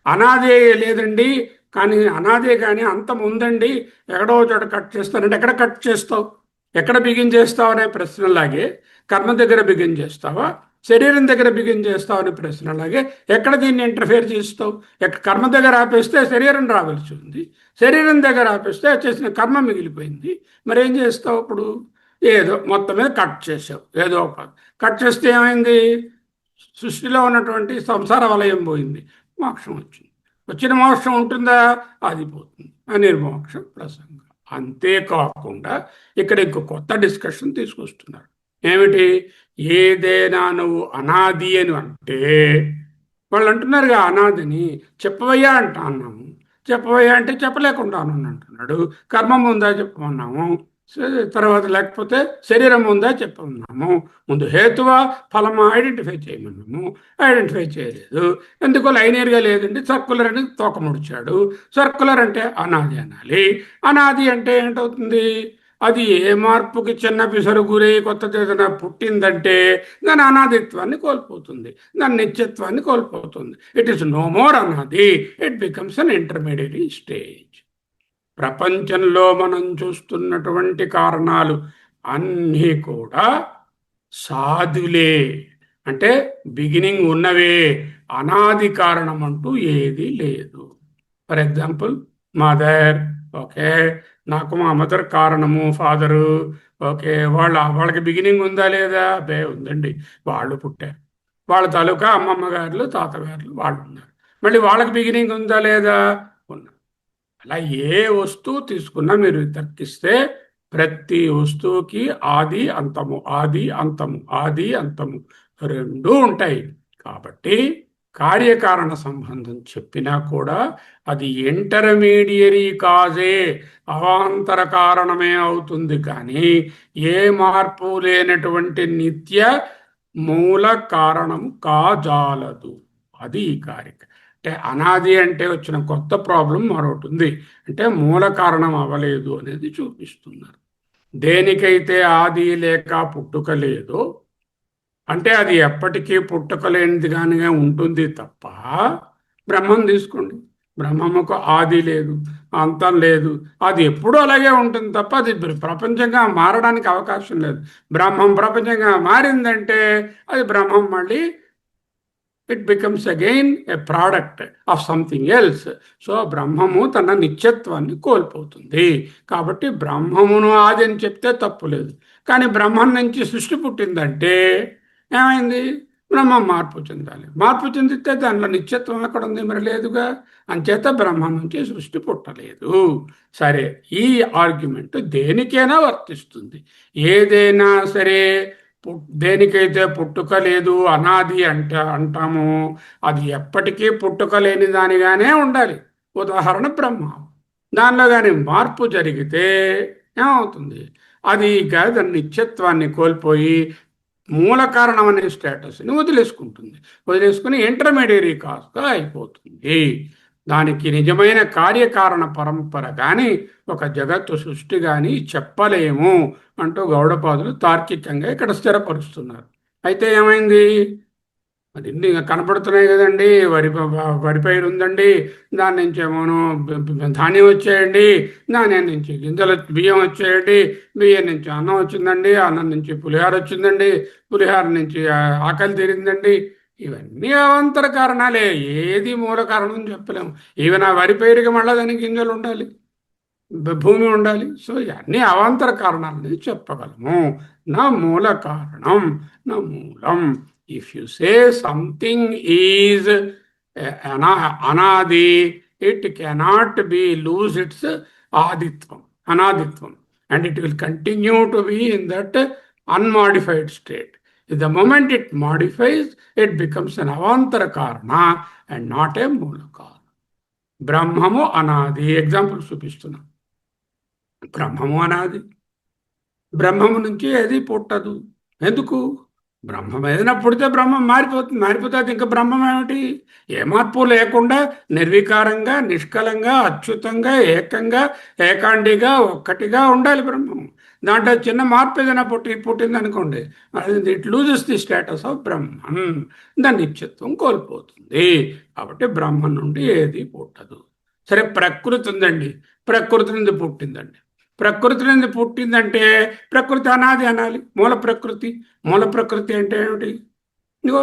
అనాది లేదండి, కానీ అనాదే కానీ అంతం ఉందండి, ఎక్కడో చోట కట్ చేస్తానంటే ఎక్కడ కట్ చేస్తావు? ఎక్కడ బిగిన్ చేస్తావు అనే ప్రశ్నలాగే కర్మ దగ్గర బిగిన్ చేస్తావా, శరీరం దగ్గర బిగిన్ చేస్తావు అనే ప్రశ్నలాగే ఎక్కడ దీన్ని ఇంటర్ఫేర్ చేస్తావు? కర్మ దగ్గర ఆపేస్తే శరీరం రావాల్సి ఉంది, శరీరం దగ్గర ఆపేస్తే చేసిన కర్మ మిగిలిపోయింది. మరి ఏం చేస్తావు అప్పుడు? ఏదో మొత్తం మీద కట్ చేసావు. ఏదో కట్ చేస్తే ఏమైంది? సృష్టిలో ఉన్నటువంటి సంసార వలయం పోయింది, మోక్షం వచ్చింది. వచ్చిన మోక్షం ఉంటుందా? అది పోతుంది. అనిర్మోక్షం ప్రసంగం. అంతేకాకుండా ఇక్కడ ఇంకో కొత్త డిస్కషన్ తీసుకొస్తున్నారు. ఏమిటి? ఏదైనా నువ్వు అనాది అని అంటే, వాళ్ళు అంటున్నారుగా అనాదిని చెప్పవయ్యా అంట అన్నాము. చెప్పవయ్యా అంటే చెప్పలేకుండాను అంటున్నాడు. కర్మం ఉందా చెప్పమన్నాము, తర్వాత లేకపోతే శరీరం ఉందా చెప్పమన్నాము. ముందు హేతువా ఫలమా ఐడెంటిఫై చేయమన్నాము, ఐడెంటిఫై చేయలేదు. ఎందుకో లైనియర్గా లేదండి, సర్కులర్ అని తోక ముడిచాడు. సర్కులర్ అంటే అనాది అనాలి. అనాది అంటే ఏంటవుతుంది? అది ఏ మార్పుకి చిన్న పిసరు గురై కొత్తది ఏదైనా పుట్టిందంటే దాని అనాదిత్వాన్ని కోల్పోతుంది, దాని నిత్యత్వాన్ని కోల్పోతుంది. ఇట్ ఈస్ నో మోర్ అనాది, it becomes an intermediary stage. ప్రపంచంలో మనం చూస్తున్నటువంటి కారణాలు అన్నీ కూడా సాధులే, అంటే బిగినింగ్ ఉన్నవే. అనాది కారణం అంటూ ఏది లేదు. ఫర్ ఎగ్జాంపుల్ మదర్, ఓకే, నాకు మా మదర్ కారణము, ఫాదరు, ఓకే, వాళ్ళకి బిగినింగ్ ఉందా లేదా? బే ఉందండి, వాళ్ళు పుట్టారు. వాళ్ళ తాలూకా అమ్మమ్మ గారు, తాతగారులు వాళ్ళు ఉన్నారు. మళ్ళీ వాళ్ళకి బిగినింగ్ ఉందా లేదా? ఉన్నారు. అలా ఏ వస్తువు తీసుకున్నా మీరు తర్కిస్తే ప్రతి వస్తువుకి ఆది అంతము, ఆది అంతము, ఆది అంతము రెండూ ఉంటాయి. కాబట్టి కార్యకారణ సంబంధం చెప్పినా కూడా అది ఇంటర్మీడియరీ కాజే, అవాంతర కారణమే అవుతుంది. కానీ ఏ మార్పు లేనటువంటి నిత్య మూల కారణం కాజాలదు. అది ఈ కార్యక్రమం. అంటే అనాది అంటే వచ్చిన కొత్త ప్రాబ్లం మరొకటి ఉంది, అంటే మూల కారణం అవ్వలేదు అనేది చూపిస్తున్నారు. దేనికైతే ఆది లేక పుట్టుక లేదో, అంటే అది ఎప్పటికీ పుట్టుకలేనిది కానిగా ఉంటుంది తప్ప. బ్రహ్మం తీసుకోండి, బ్రహ్మముకు ఆది లేదు, అంతం లేదు, అది ఎప్పుడూ అలాగే ఉంటుంది తప్ప అది ప్రపంచంగా మారడానికి అవకాశం లేదు. బ్రహ్మం ప్రపంచంగా మారిందంటే అది బ్రహ్మం మళ్ళీ it becomes again a product of something else. So బ్రహ్మము తన నిత్యత్వాన్ని కోల్పోతుంది. కాబట్టి బ్రహ్మమును ఆది అని చెప్తే తప్పు లేదు. కానీ బ్రహ్మం నుంచి సృష్టి పుట్టిందంటే ఏమైంది? బ్రహ్మం మార్పు చెందాలి. మార్పు చెందితే దానిలో నిత్యత్వం ఎక్కడ ఉంది? మరి లేదుగా. అంచేత బ్రహ్మం నుంచి సృష్టి పుట్టలేదు. సరే, ఈ ఆర్గ్యుమెంట్ దేనికైనా వర్తిస్తుంది. ఏదైనా సరే దేనికైతే పుట్టుక లేదు, అనాది అంటామో అది ఎప్పటికీ పుట్టుక లేని దానిగానే ఉండాలి. ఉదాహరణ బ్రహ్మ. దానిలో కానీ మార్పు జరిగితే ఏమవుతుంది? అది ఇక దాని నిత్యత్వాన్ని కోల్పోయి మూల కారణం అనే స్టేటస్ని వదిలేసుకుంటుంది. వదిలేసుకుని ఇంటర్మీడియరీ కాస్ట్గా అయిపోతుంది. దానికి నిజమైన కార్యకారణ పరంపర కానీ ఒక జగత్తు సృష్టి కానీ చెప్పలేము అంటూ గౌడపాదులు తార్కికంగా ఇక్కడ స్థిరపరుస్తున్నారు. అయితే ఏమైంది? అది కనపడుతున్నాయి కదండి. వరి పైరు ఉందండి, దాని నుంచి ఏమోను ధాన్యం వచ్చేయండి, ధాన్యం నుంచి గింజలు బియ్యం వచ్చేయండి, బియ్యం నుంచి అన్నం వచ్చిందండి, అన్నం నుంచి పులిహార వచ్చిందండి, పులిహార నుంచి ఆకలి తీరిందండి. ఇవన్నీ అవాంతర కారణాలే, ఏది మూల కారణం చెప్పలేము. ఈవెన్ ఆ వరి పైరుకి మళ్ళీ దానికి గింజలు ఉండాలి, భూమి ఉండాలి. సో ఇవన్నీ అవాంతర కారణాలని చెప్పగలము. na moola karanam, na moolam. If you say something is anadi, it cannot be lose its aditvam, anaditvam, and it will continue to be in that unmodified state. The moment it modifies, it becomes an avantara karana and not a moola karana. బ్రహ్మము అనాది. Example చూపిస్తున్నా. బ్రహ్మము అనాది. బ్రహ్మము నుంచి ఏది పుట్టదు. ఎందుకు? బ్రహ్మం ఏదైనా పుడితే బ్రహ్మం మారిపోతుంది. మారిపోతే అది ఇంకా బ్రహ్మం ఏమిటి? ఏ మార్పు లేకుండా నిర్వికారంగా, నిష్కలంగా, అచ్యుతంగా, ఏకంగా, ఏకాండిగా, ఒక్కటిగా ఉండాలి బ్రహ్మం. దాంట్లో చిన్న మార్పు ఏదైనా పుట్టింది అనుకోండి, it loses the status of బ్రహ్మం. దాని నిత్యత్వం కోల్పోతుంది. కాబట్టి బ్రహ్మం నుండి ఏది పుట్టదు. సరే, ప్రకృతి ఉందండి. ప్రకృతి నుండి పుట్టిందండి. ప్రకృతి నుండి పుట్టిందంటే ప్రకృతి అనాది అనాలి. మూల ప్రకృతి. మూల ప్రకృతి అంటే ఏమిటి? ఇదిగో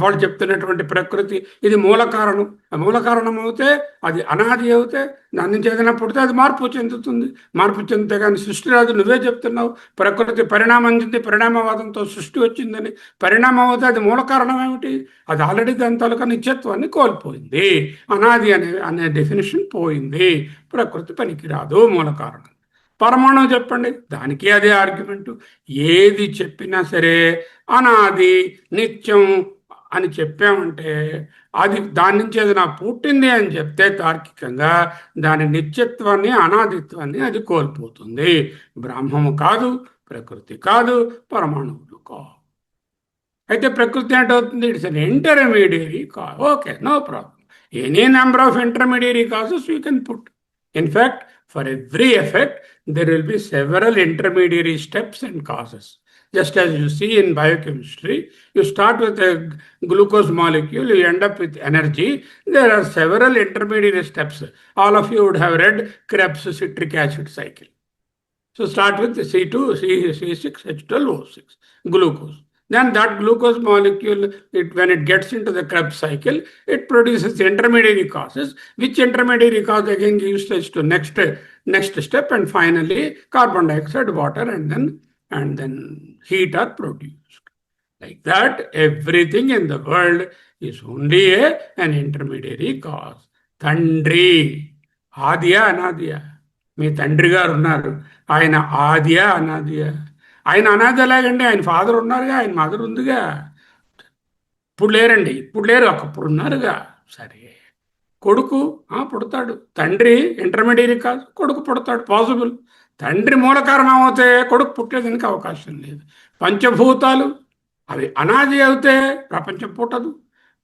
వాళ్ళు చెప్తున్నటువంటి ప్రకృతి ఇది మూల కారణం. మూల కారణం అవుతే అది అనాది అవుతే దాని నుంచి ఏదైనా పుడితే అది మార్పు చెందుతుంది. మార్పు చెందితే కానీ సృష్టి రాదు. నువ్వే చెప్తున్నావు ప్రకృతి పరిణామం చెంది పరిణామవాదంతో సృష్టి వచ్చిందని. పరిణామం అవుతే అది మూల కారణం ఏమిటి? అది ఆల్రెడీ దాని తాలూకా నిత్యత్వాన్ని కోల్పోయింది. అనాది అనే డెఫినేషన్ పోయింది. ప్రకృతి పనికిరాదు, మూల కారణం. పరమాణువు చెప్పండి, దానికి అదే ఆర్గ్యుమెంటు. ఏది చెప్పినా సరే అనాది నిత్యం అని చెప్పామంటే అది దాని నుంచి ఏదైనా పుట్టింది అని చెప్తే తార్కికంగా దాని నిత్యత్వాన్ని, అనాదిత్వాన్ని అది కోల్పోతుంది. బ్రహ్మము కాదు, ప్రకృతి కాదు, పరమాణువులు కాదు. అయితే ప్రకృతి ఏంటవుతుంది? It's an intermediary cause. Okay, no problem. Any number of intermediary causes you can put. In fact, for every effect, there will be several intermediary steps and causes. Just as you see in biochemistry, you start with a glucose molecule, you end up with energy. There are several intermediary steps. All of you would have read Krebs citric acid cycle. So start with C2, C6, H12O6, glucose. Then that glucose molecule, when it gets into the Krebs cycle, it produces intermediary causes, which intermediary cause again gives rise to next step, and finally carbon dioxide, water, and then heat are produced. Like that, everything in the world is only an intermediary cause. Tandri, ఆదియా అనాదియా? మీ తండ్రి గారు ఉన్నారు, ఆయన ఆదియా అనాదియా? ఆయన అనాది ఎలాగండి? ఆయన father ఉన్నారుగా, ఆయన మదర్ ఉందిగా. ఇప్పుడు లేరండి, ఇప్పుడు లేరు, ఒకప్పుడు ఉన్నారుగా. సరే, కొడుకు పుడతాడు. తండ్రి ఇంటర్మీడియట్ కాదు, కొడుకు పుడతాడు, పాసిబుల్. తండ్రి మూల కారణం అవుతే కొడుకు పుట్టేదానికి అవకాశం లేదు. పంచభూతాలు అవి అనాది అవుతే ప్రపంచం పుట్టదు.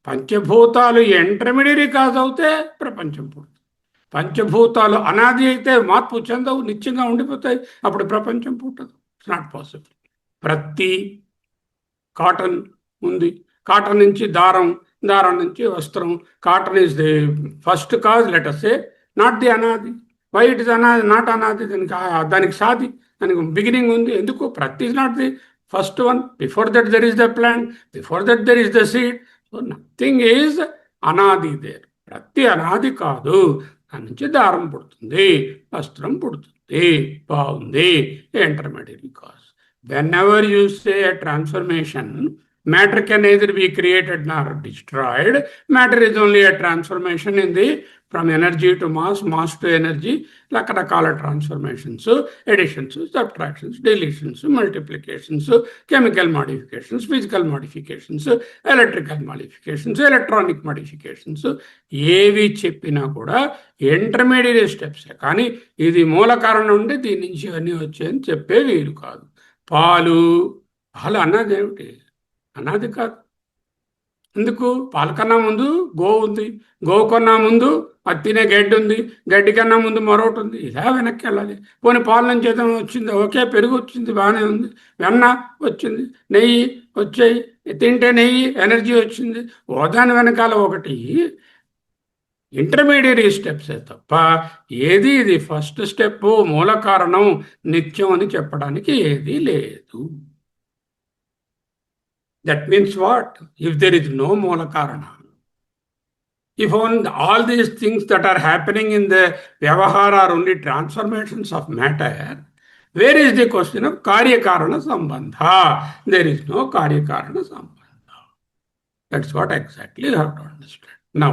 పంచభూతాలు ఇంటర్మీడియట్ కాజ్ అవుతే ప్రపంచం పుట్టదు. పంచభూతాలు అనాది అయితే మార్పు చెందవు, నిత్యంగా ఉండిపోతాయి, అప్పుడు ప్రపంచం పుట్టదు. It's not possible. ప్రతి కాటన్ ఉంది, కాటన్ నుంచి దారం, దారం నుంచి వస్త్రం. Cotton is the first cause, let us say, not the అనాది. వై ఇట్ ఇస్ అనాది, నాట్ అనాది? దానికి సాది, దానికి బిగినింగ్ ఉంది. ఎందుకు? ప్రతి is not the first one. Before that there is the plant, before that there is the seed. So nothing is అనాది దేర్. ప్రతి అనాది కాదు. దాని నుంచి దారం పుడుతుంది, వస్త్రం పుడుతుంది, బాగుంది, intermediate cause. Whenever you say a transformation, matter can neither be created nor destroyed. Matter is only a transformation in the from energy to mass, mass to energy. రకరకాల transformations, additions, subtractions, deletions, multiplications, chemical modifications, physical modifications, electrical modifications, electronic modifications, ఏవి చెప్పినా కూడా intermediate స్టెప్సే. కానీ ఇది మూల కారణం ఉండి దీని నుంచి ఇవన్నీ వచ్చాయని చెప్పే వీలు కాదు. పాలు అన్నది ఏమిటి? అన్నది కాదు. ఎందుకు? పాల కన్నా ముందు గోవు ఉంది, గోవు కన్నా ముందు అది తినే గడ్డి ఉంది, గడ్డి కన్నా ముందు మరొకటి ఉంది. ఇలా వెనక్కి వెళ్ళాలి. పోనీ పాల నుంచి ఏదైనా వచ్చింది, ఓకే, పెరుగు వచ్చింది, బాగానే ఉంది, వెన్న వచ్చింది, నెయ్యి వచ్చాయి, తింటే నెయ్యి ఎనర్జీ వచ్చింది. ఓదాని వెనకాల ఒకటి ఇంటర్మీడియట్ స్టెప్సే తప్ప ఏది ఇది ఫస్ట్ స్టెప్ మూల కారణం నిత్యం అని చెప్పడానికి ఏదీ లేదు. That means what? If there is no moola karana, if all these things that are happening in the vyavahara are only transformations of matter, where is the question of కార్యకారణ సంబంధ? There is no కార్యకారణ సంబంధ. That's what exactly you have to understand. Now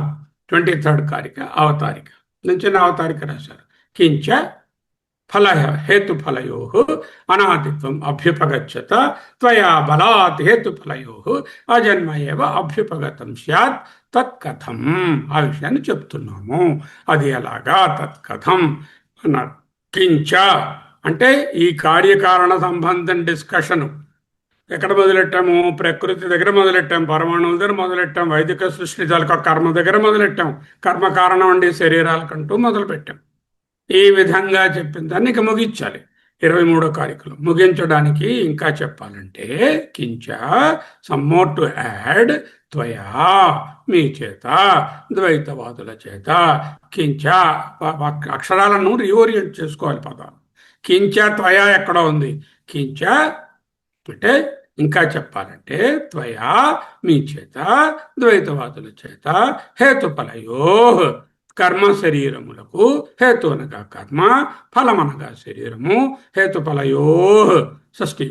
23rd కారిక అవతారిక నుంచి అవతారిక రాశారు. కించ ఫల హేతుఫలయో అనాదిత్వం అభ్యుపగచ్చత త్వయా బలాత్ హేతుఫలయో అజన్మ ఏవ అభ్యుపగతం స్యాత్ తత్కథం. ఆ విషయాన్ని చెప్తున్నాము. అది ఎలాగా? తత్కథం అన్నారు. కించ అంటే ఈ కార్యకారణ సంబంధం డిస్కషను ఎక్కడ మొదలెట్టాము? ప్రకృతి దగ్గర మొదలెట్టాం, పరమాణువుల దగ్గర మొదలెట్టాం, వైదిక సృష్టి తాలూకా కర్మ దగ్గర మొదలెట్టాం, కర్మ కారణం అండి శరీరాలకంటూ మొదలుపెట్టాం. ఈ విధంగా చెప్పిన దాన్ని ఇక ముగించాలి. 23వ కారికలో ముగించడానికి ఇంకా చెప్పాలంటే కించ సమ్ మోర్ టు యాడ్ త్వయా మీ చేత ద్వైతవాదుల చేత కించ అక్షరాలను రీఓరియంట్ చేసుకోవాలి పదాలు. కించ త్వయా ఎక్కడ ఉంది? కించ అంటే ఇంకా చెప్పాలంటే త్వయా మీ చేత ద్వైతవాదుల చేత హేతుఫలయో కర్మ శరీరములకు హేతు అనగా కర్మ, ఫలమనగా శరీరము, హేతుఫలయో షష్ఠి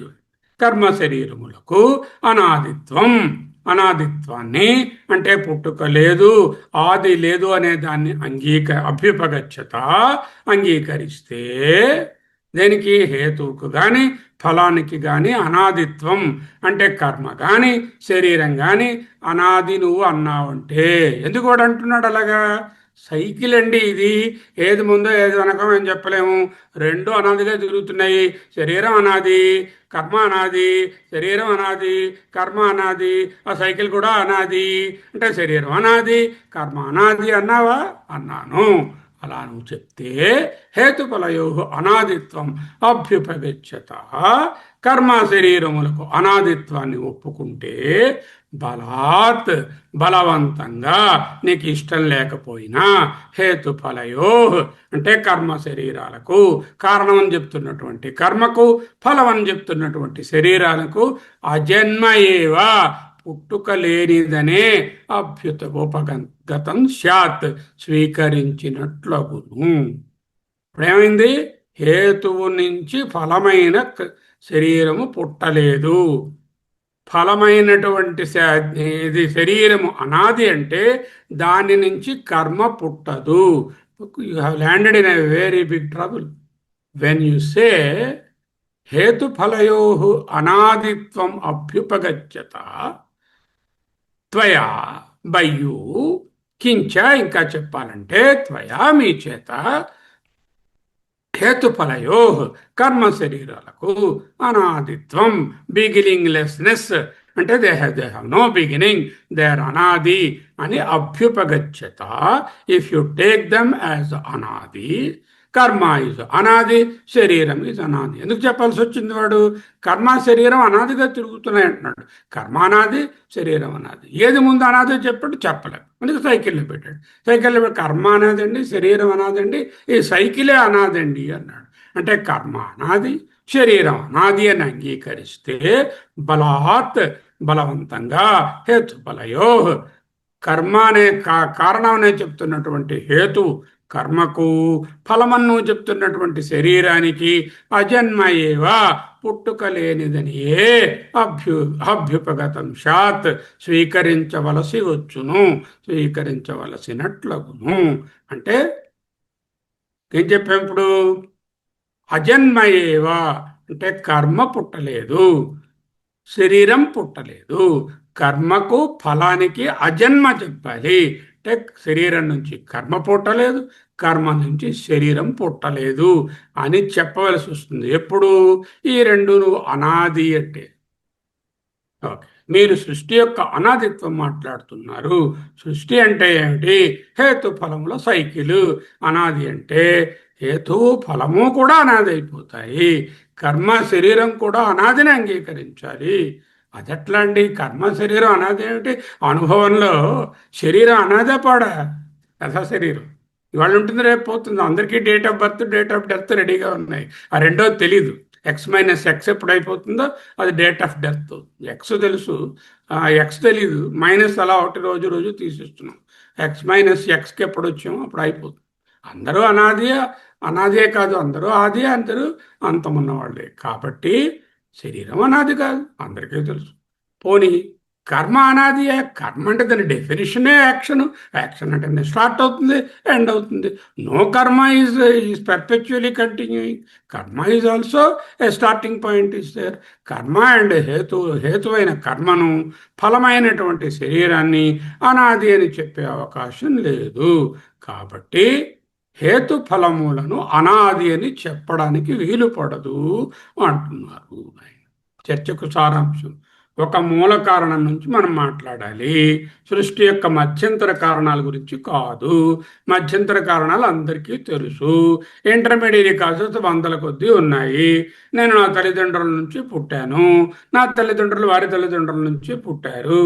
కర్మ శరీరములకు అనాదిత్వం అనాదిత్వాన్ని అంటే పుట్టుక లేదు, ఆది లేదు అనే దాన్ని అభ్యుపగచ్చత అంగీకరిస్తే దేనికి? హేతువుకు కానీ ఫలానికి కానీ అనాదిత్వం అంటే కర్మ కానీ శరీరం కానీ అనాది నువ్వు అన్నావంటే ఎందుకు వాడు అంటున్నాడు అలాగా? సైకిల్ అండి ఇది. ఏది ముందో ఏది వెనకం ఏం చెప్పలేము. రెండు అనాదిగా తిరుగుతున్నాయి. శరీరం అనాది, కర్మ అనాది, శరీరం అనాది, కర్మ అనాది, ఆ సైకిల్ కూడా అనాది. అంటే శరీరం అనాది, కర్మ అనాది అన్నావా? అన్నాను. అలా నువ్వు చెప్తే హేతుఫలయో అనాదిత్వం అభ్యుపగచ్చత కర్మ శరీరములకు అనాదిత్వాన్ని ఒప్పుకుంటే బలాత్ బలవంతంగా నీకు ఇష్టం లేకపోయినా హేతుఫలయో అంటే కర్మ శరీరాలకు కారణం అని చెప్తున్నటువంటి కర్మకు ఫలం అని చెప్తున్నటువంటి శరీరాలకు అజన్మ ఏవ పుట్టుక లేనిదనే అభ్యుపగతం స్యాత్ స్వీకరించినట్లగును. ఇప్పుడేమైంది? హేతువు నుంచి ఫలమైన శరీరము పుట్టలేదు. ఫలమైనటువంటి ఇది శరీరము అనాది అంటే దాని నుంచి కర్మ పుట్టదు. You have landed in a very big trouble when you say హేతుఫలయో అనాదిత్వం అభ్యుపగచ్చత త్వయా బై యు కించ ఇంకా చెప్పాలంటే త్వయా మీ చేత హేతుఫలయో కర్మ శరీరాలకు అనాదిత్వం బిగినింగ్లెస్నెస్ అంటే they have no beginning, they are అనాది అని అభ్యుపగచ్చత. If you take them as అనాది, కర్మ ఇస్ అనాది, శరీరం ఇస్ అనాది. ఎందుకు చెప్పాల్సి వచ్చింది? వాడు కర్మ శరీరం అనాదిగా తిరుగుతున్నాయి అంటున్నాడు. కర్మ అనాది, శరీరం అనాది. ఏది ముందు అనాది చెప్పాడు? చెప్పలేము. అందుకే సైకిల్లో పెట్టాడు. సైకిల్లో కర్మ అనాదండి, శరీరం అనాదండి, ఈ సైకిలే అనాదండి అన్నాడు. అంటే కర్మ అనాది, శరీరం అనాది అని అంగీకరిస్తే బలాత్ బలవంతంగా హేతుఫలయో కర్మ అనే కారణం అనే చెప్తున్నటువంటి హేతు కర్మకు, ఫలమన్ను చెప్తున్నటువంటి శరీరానికి అజన్మ ఏవ పుట్టుక లేనిదని అభ్యుపగతం శాత్ స్వీకరించవలసి వచ్చును, స్వీకరించవలసినట్లగును. అంటే ఏం చెప్పాం ఇప్పుడు? అజన్మ ఏవ అంటే కర్మ పుట్టలేదు, శరీరం పుట్టలేదు. కర్మకు ఫలానికి అజన్మ చెప్పాలి. అంటే శరీరం నుంచి కర్మ పుట్టలేదు, కర్మ నుంచి శరీరం పుట్టలేదు అని చెప్పవలసి వస్తుంది. ఎప్పుడు? ఈ రెండు అనాది అంటే. ఓకే, మీరు సృష్టి యొక్క అనాదిత్వం మాట్లాడుతున్నారు. సృష్టి అంటే ఏమిటి? హేతు ఫలముల సైకిల్. అనాది అంటే హేతు ఫలము కూడా అనాది అయిపోతాయి. కర్మ శరీరం కూడా అనాదిని అంగీకరించాలి. అదెట్లా అండి? కర్మ శరీరం అనాది ఏమిటి? అనుభవంలో శరీరం అనాదే పాడా? యథా శరీరం ఇవాళ ఉంటుంది, రేపు పోతుంది. అందరికీ date of birth, date of death రెడీగా ఉన్నాయి. ఆ రెండోది తెలీదు. ఎక్స్ మైనస్ ఎక్స్ ఎప్పుడు అయిపోతుందో అది డేట్ ఆఫ్ డెత్. ఎక్స్ తెలుసు, ఎక్స్ తెలీదు. మైనస్ అలా ఒకటి రోజు రోజు తీసేస్తున్నాం. ఎక్స్ మైనస్ ఎక్స్కి ఎప్పుడు వచ్చామో అప్పుడు అయిపోతుంది. అందరూ అనాది, అనాదే కాదు, అందరూ ఆది, అందరూ అంతమున్నవాళ్ళే. కాబట్టి శరీరం అనాది కాదు, అందరికీ తెలుసు. పోనీ కర్మ అనాదియే. కర్మ అంటే దాని డెఫినేషనే యాక్షన్. యాక్షన్ అంటే స్టార్ట్ అవుతుంది, ఎండ్ అవుతుంది. No karma is perpetually continuing. Karma is also a starting point is there. Karma and హేతువైన కర్మను, ఫలమైనటువంటి శరీరాన్ని అనాది అని చెప్పే అవకాశం లేదు. కాబట్టి హేతు ఫలములను అనాది అని చెప్పడానికి వీలు పడదు అంటున్నారు ఆయన. చర్చకు సారాంశం: ఒక మూల కారణం నుంచి మనం మాట్లాడాలి, సృష్టి యొక్క మధ్యంతర కారణాల గురించి కాదు. మధ్యంతర కారణాలు అందరికీ తెలుసు. ఇంటర్మీడియట్ కాజెస్ వందల కొద్దీ ఉన్నాయి. నేను నా తల్లిదండ్రుల నుంచి పుట్టాను, నా తల్లిదండ్రులు వారి తల్లిదండ్రుల నుంచి పుట్టారు.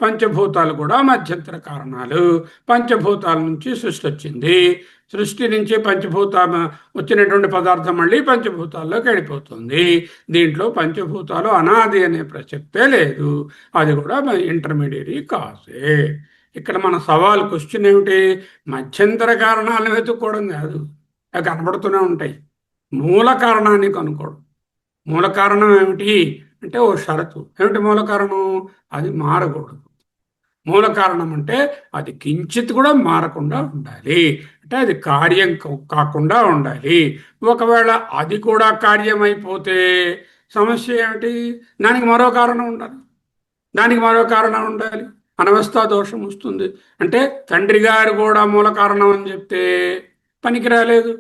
పంచభూతాలు కూడా మధ్యంతర కారణాలు. పంచభూతాల నుంచి సృష్టి వచ్చింది. సృష్టి నుంచి పంచభూత వచ్చినటువంటి పదార్థం మళ్ళీ పంచభూతాల్లోకి వెళ్ళిపోతుంది. దీంట్లో పంచభూతాలు అనాది అనే ప్రసక్తే లేదు. అది కూడా ఇంటర్మీడియట్ కాసే. ఇక్కడ మన సవాల్ క్వశ్చన్ ఏమిటి? మధ్యంతర కారణాలను వెతుక్కోవడం కాదు, అవి కనబడుతూనే ఉంటాయి. మూల కారణాన్ని కనుక్కోవడం. మూల కారణం ఏమిటి అంటే ఓ షరతు. ఏమిటి మూల కారణం? అది మారకూడదు. మూల కారణం అంటే అది కించిత్ కూడా మారకుండా ఉండాలి. అంటే అది కార్యం కాకుండా ఉండాలి. ఒకవేళ అది కూడా కార్యమైపోతే సమస్య ఏమిటి? దానికి మరో కారణం ఉండాలి. దానికి మరో కారణం ఉండాలి. అనవస్థా దోషం వస్తుంది. అంటే తండ్రి గారు కూడా మూల కారణం అని చెప్తే పనికి రాలేదు.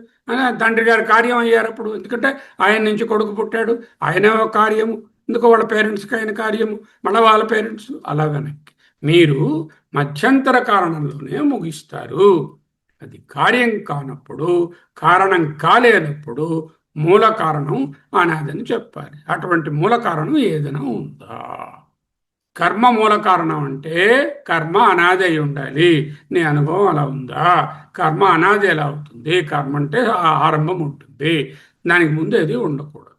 తండ్రి గారు కార్యం అయ్యారు అప్పుడు. ఎందుకంటే ఆయన నుంచి కొడుకు పుట్టాడు, ఆయనే ఒక కార్యము. ఎందుకు వాళ్ళ పేరెంట్స్కి ఆయన కార్యము, మళ్ళీ వాళ్ళ పేరెంట్స్, అలా వెనక్కి. మీరు మధ్యంతర కారణంలోనే ముగిస్తారు. అది కార్యం కానప్పుడు, కారణం కాలేనప్పుడు మూల కారణం అనాదని చెప్పాలి. అటువంటి మూల కారణం ఏదైనా ఉందా? కర్మ మూల కారణం అంటే కర్మ అనాది అయి ఉండాలి. నీ అనుభవం అలా ఉందా? కర్మ అనాది ఎలా అవుతుంది? కర్మ అంటే ఆరంభం ఉంటుంది, దానికి ముందు ఏది ఉండకూడదు.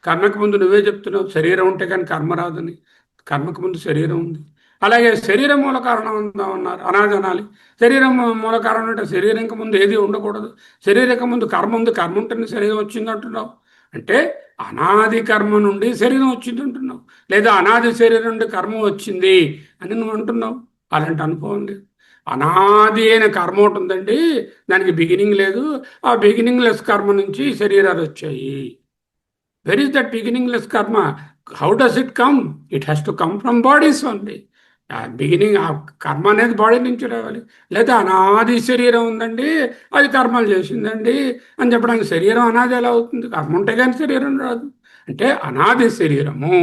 కర్మకు ముందు నువ్వే చెప్తున్నావు శరీరం ఉంటే కానీ కర్మ రాదని. కర్మకు ముందు శరీరం ఉంది. అలాగే శరీరం మూల కారణం ఉందామన్నారు, అనాది అనాలి. శరీరం మూల కారణం అంటే శరీరంకి ముందు ఏది ఉండకూడదు. శరీరం ముందు కర్మ ఉంది, కర్మ ఉంటేనే శరీరం వచ్చింది అంటున్నావు. అంటే అనాది కర్మ నుండి శరీరం వచ్చింది అంటున్నావు, లేదా అనాది శరీరం నుండి కర్మ వచ్చింది అని నువ్వు అంటున్నావు. అలాంటి అనుభవం లేదు. అనాది అయిన కర్మ ఉంటుందండి, దానికి బిగినింగ్ లేదు. ఆ బిగినింగ్ లెస్ కర్మ నుంచి శరీరాలు వచ్చాయి. Where is that beginningless కర్మ? How does it come? It has to come from bodies only. Beginning ఆ కర్మ అనేది బాడీ నుంచి రావాలి. లేదా అనాది శరీరం ఉందండి, అది కర్మలు చేసిందండి అని చెప్పడానికి శరీరం అనాది ఎలా అవుతుంది? కర్మ ఉంటే కానీ శరీరం రాదు. అంటే అనాది శరీరము,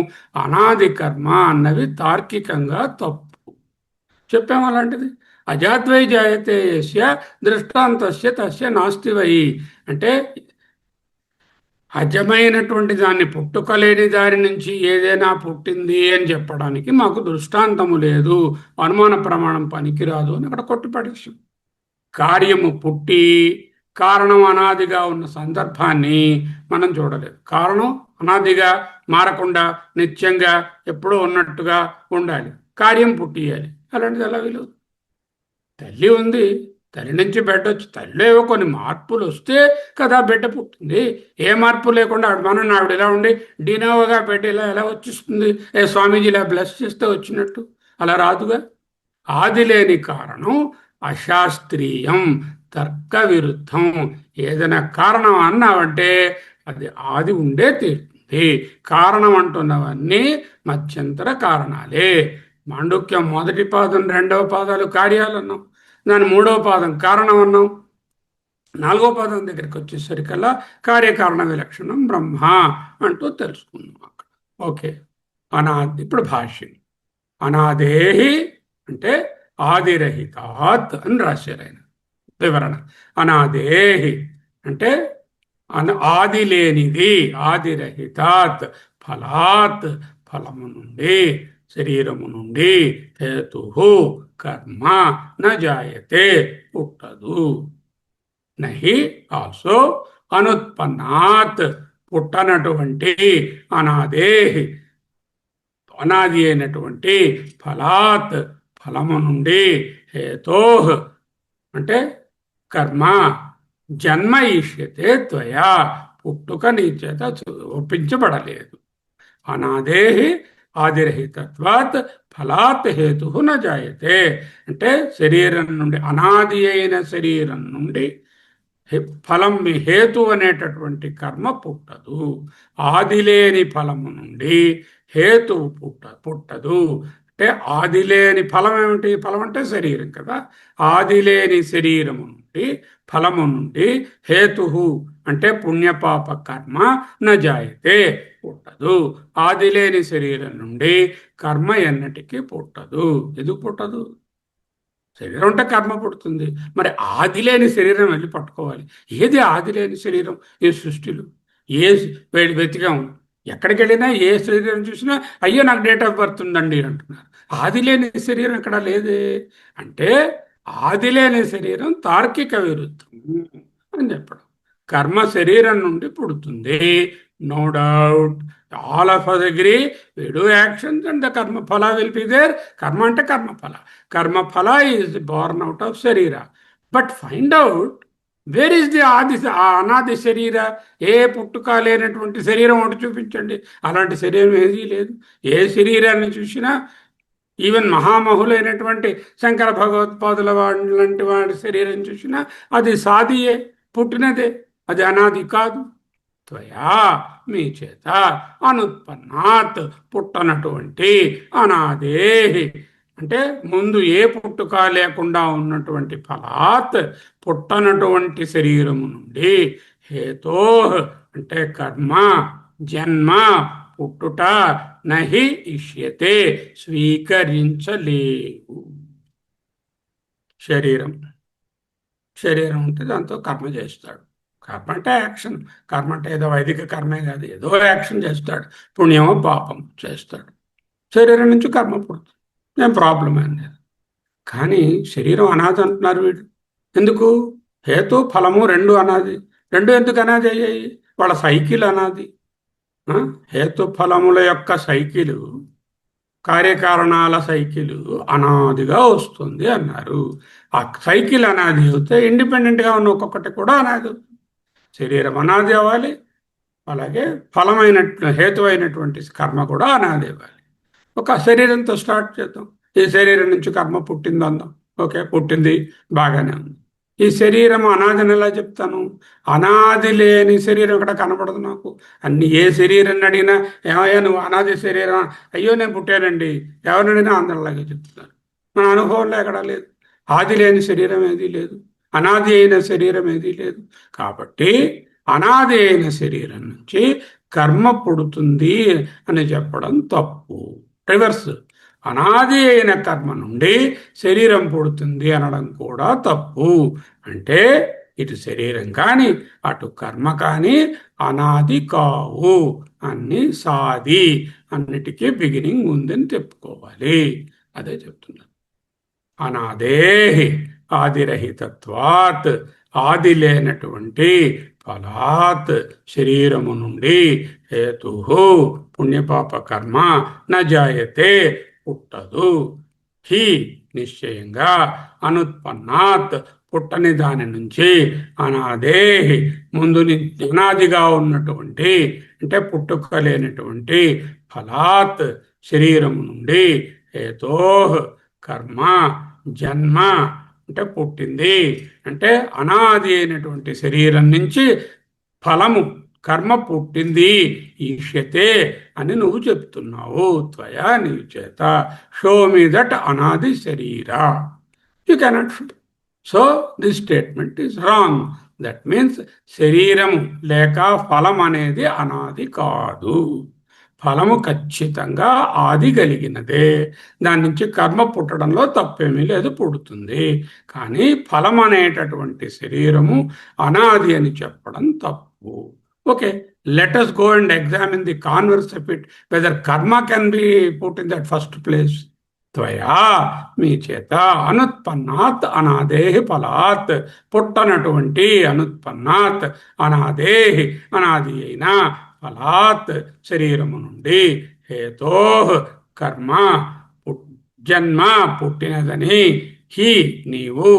అనాది కర్మ అన్నవి తార్కికంగా తప్పు. చెప్పాము అలాంటిది. అజాద్వై జాయతే యస్య దృష్టాంతస్య తస్య నాస్తి వై. అంటే అజమైనటువంటి దాన్ని, పుట్టుకలేని దారి నుంచి ఏదైనా పుట్టింది అని చెప్పడానికి మాకు దృష్టాంతము లేదు, అనుమాన ప్రమాణం పనికిరాదు అని అక్కడ కొట్టిపడేసాం. కార్యము పుట్టి కారణం అనాదిగా ఉన్న సందర్భాన్ని మనం చూడలేదు. కారణం అనాదిగా మారకుండా నిత్యంగా ఎప్పుడూ ఉన్నట్టుగా ఉండాలి. కార్యం పుట్టియాలి. అలాంటిది ఎలా వీలు? తల్లి ఉంది, తల్లి నుంచి బిడ్డ వచ్చి, తల్లిలో కొన్ని మార్పులు వస్తే కదా బిడ్డ పుట్టింది. ఏ మార్పు లేకుండా మనం ఆవిడ ఇలా ఉండి డినోవగా బిడ్డ ఇలా ఎలా వచ్చిస్తుంది? స్వామీజీ ఇలా బ్లెస్ చేస్తే వచ్చినట్టు అలా రాదుగా. ఆది లేని కారణం అశాస్త్రీయం, తర్క విరుద్ధం. ఏదైనా కారణం అన్నావంటే అది ఆది ఉండే తీరుతుంది. కారణం అంటున్నవన్నీ మధ్యంతర కారణాలే. మాండుక్యం మొదటి పాదం రెండవ పాదాలు కార్యాలు అన్నాం, దాని మూడవ పాదం కారణం అన్నాం, నాలుగో పాదం దగ్గరికి వచ్చేసరికల్లా కార్యకారణ విలక్షణం బ్రహ్మ అంటూ తెలుసుకుందాం అక్కడ. ఓకే. అనాది. ఇప్పుడు భాష్యం. అనాదేహి అంటే ఆదిరహితాత్ అని రాశారు ఆయన వివరణ. అనాదేహి అంటే ఆది లేనిది, ఆదిరహితాత్ ఫలాత్ ఫలము నుండి, శరీరము నుండి, హేతు కర్మ న జాయతే పుట్టదు. నహి ఆల్సో అనుత్పన్నాత్ పుట్టనటువంటి అనాదే అనాది అయినటువంటి ఫలాత్ ఫలము నుండి, హేతో అంటే కర్మ, జన్మ ఇష్యతే త్వయా, పుట్టుక నీ చేత ఒప్పించబడలేదు. అనాదేహి ఆదిరహితత్వాత్ ఫలాత్ హేతు న జాయతే. అంటే శరీరం నుండి, అనాది అయిన శరీరం నుండి ఫలం హేతు అనేటటువంటి కర్మ పుట్టదు. ఆదిలేని ఫలము నుండి హేతువు పుట్టదు. అంటే ఆదిలేని ఫలం ఏమిటి? ఫలం అంటే శరీరం కదా. ఆదిలేని శరీరము నుండి, ఫలము నుండి హేతు అంటే పుణ్యపాప కర్మ నజాయితే, పుట్టదు. ఆదిలేని శరీరం నుండి కర్మ ఎన్నటికీ పుట్టదు. ఎందుకు పుట్టదు? శరీరం ఉంటే కర్మ పుడుతుంది. మరి ఆదిలేని శరీరం వెళ్ళి పట్టుకోవాలి. ఏది ఆదిలేని శరీరం ఈ సృష్టిలో? ఏ వెతికాం, ఎక్కడికి వెళ్ళినా ఏ శరీరం చూసినా అయ్యో నాకు డేట్ ఆఫ్ బర్త్ ఉందండి అంటున్నారు. ఆదిలేని శరీరం ఎక్కడ లేదే. అంటే ఆదిలేని శరీరం తార్కిక విరుద్ధం అని చెప్పడం. కర్మ శరీరం నుండి పుడుతుంది. No doubt, all of us agree, we do actions and the karma phala will be there. Karma ante karma phala. Karma phala is born out of sharira. But find out where is the అనాది శరీర. ఏ పుట్టుక లేనటువంటి శరీరం ఒకటి చూపించండి. అలాంటి శరీరం ఏదీ లేదు. ఏ శరీరాన్ని చూసినా, ఈవెన్ మహామహులైనటువంటి శంకర భగవత్పాదుల లాంటి వాడి శరీరం చూసినా అది సాదియే, పుట్టినదే, అది అనాది కాదు. త్వయా మీ చేత, అనుత్పన్నాత్ పుట్టనటువంటి, అనాదే అంటే ముందు ఏ పుట్టుక లేకుండా ఉన్నటువంటి ఫలాత్ పుట్టనటువంటి శరీరము నుండి, హేతో అంటే కర్మ, జన్మ పుట్టుట, నహి ఇష్యతే స్వీకరించలేవు. శరీరం శరీరం ఉంటే దాంతో కర్మ చేస్తాడు. కర్మ అంటే యాక్షన్. కర్మ అంటే ఏదో వైదిక కర్మే కాదు, ఏదో యాక్షన్ చేస్తాడు. పుణ్యమో పాపం చేస్తాడు. శరీరం నుంచి కర్మ పుడుతుంది. ఏం ప్రాబ్లం అనేది. కానీ శరీరం అనాది అంటున్నారు వీడు. ఎందుకు? హేతు ఫలము రెండు అనాది. రెండు ఎందుకు అనాది అయ్యాయి? వాళ్ళ సైకిల్ అనాది. హేతు ఫలముల యొక్క సైకిలు, కార్యకారణాల సైకిలు అనాదిగా వస్తుంది అన్నారు. ఆ సైకిల్ అనాది అవుతే ఇండిపెండెంట్గా ఉన్న ఒక్కొక్కటి కూడా అనాది. శరీరం అనాది అవ్వాలి, అలాగే ఫలమైన హేతు అయినటువంటి కర్మ కూడా అనాది అవ్వాలి. ఒక శరీరంతో స్టార్ట్ చేద్దాం. ఈ శరీరం నుంచి కర్మ పుట్టింది అందాం. ఓకే, పుట్టింది, బాగానే ఉంది. ఈ శరీరం అనాదిని ఎలా చెప్తాను? అనాది లేని శరీరం ఇక్కడ కనపడదు నాకు. అన్ని ఏ శరీరాన్ని అడిగినా ఏమయ్యా నువ్వు అనాది శరీరం, అయ్యో నేను పుట్టానండి, ఎవరినడిగినా అందరిలాగే చెప్తున్నారు. మన అనుభవంలో ఎక్కడా లేదు. ఆది లేని శరీరం ఏదీ లేదు, అనాది అయిన శరీరం ఏదీ లేదు. కాబట్టి అనాది అయిన శరీరం నుంచి కర్మ పుడుతుంది అని చెప్పడం తప్పు. రివర్స్, అనాది అయిన కర్మ నుండి శరీరం పుడుతుంది అనడం కూడా తప్పు. అంటే ఇటు శరీరం కానీ అటు కర్మ కానీ అనాది కావు, అన్ని సాది, అన్నిటికీ బిగినింగ్ ఉందని చెప్పుకోవాలి. అదే చెప్తున్నారు. అనాదే ఆదిరహితత్వాత్, ఆది లేనటువంటి ఫలాత్ శరీరము నుండి, హేతు పుణ్యపాప కర్మ నజాయతే పుట్టదు, హి నిశ్చయంగా, అనుత్పన్నాత్ పుట్టని దాని నుంచి, అనాదే ముందు అనాదిగా ఉన్నటువంటి అంటే పుట్టుక లేనటువంటి ఫలాత్ శరీరము నుండి, హేతో కర్మ, జన్మ అంటే పుట్టింది, అంటే అనాది అయినటువంటి శరీరం నుంచి ఫలము కర్మ పుట్టింది, ఈష్యతే అని నువ్వు చెప్తున్నావు. త్వయా నీ చేత. షో మీ దట్ అనాది శరీరా. You cannot show. So this statement is wrong. That means శరీరము లేక ఫలం అనేది అనాది కాదు. ఫలము ఖచ్చితంగా ఆది కలిగినదే. దాని నుంచి కర్మ పుట్టడంలో తప్పేమీ లేదు, పుడుతుంది. కానీ ఫలం అనేటటువంటి శరీరము అనాది అని చెప్పడం తప్పు. Okay, let us go and examine the converse of it, whether karma can be put in that first place. త్వయా మీ చేత, అనుత్పన్నాత్ అనాదేహి ఫలాత్ పుట్టనటువంటి, అనుత్పన్నాత్ అనాదేహి అనాది అయిన, ఫలాత్ శరీరము నుండి, హేతో కర్మ జన్మ పుట్టినదని, హి నీవు,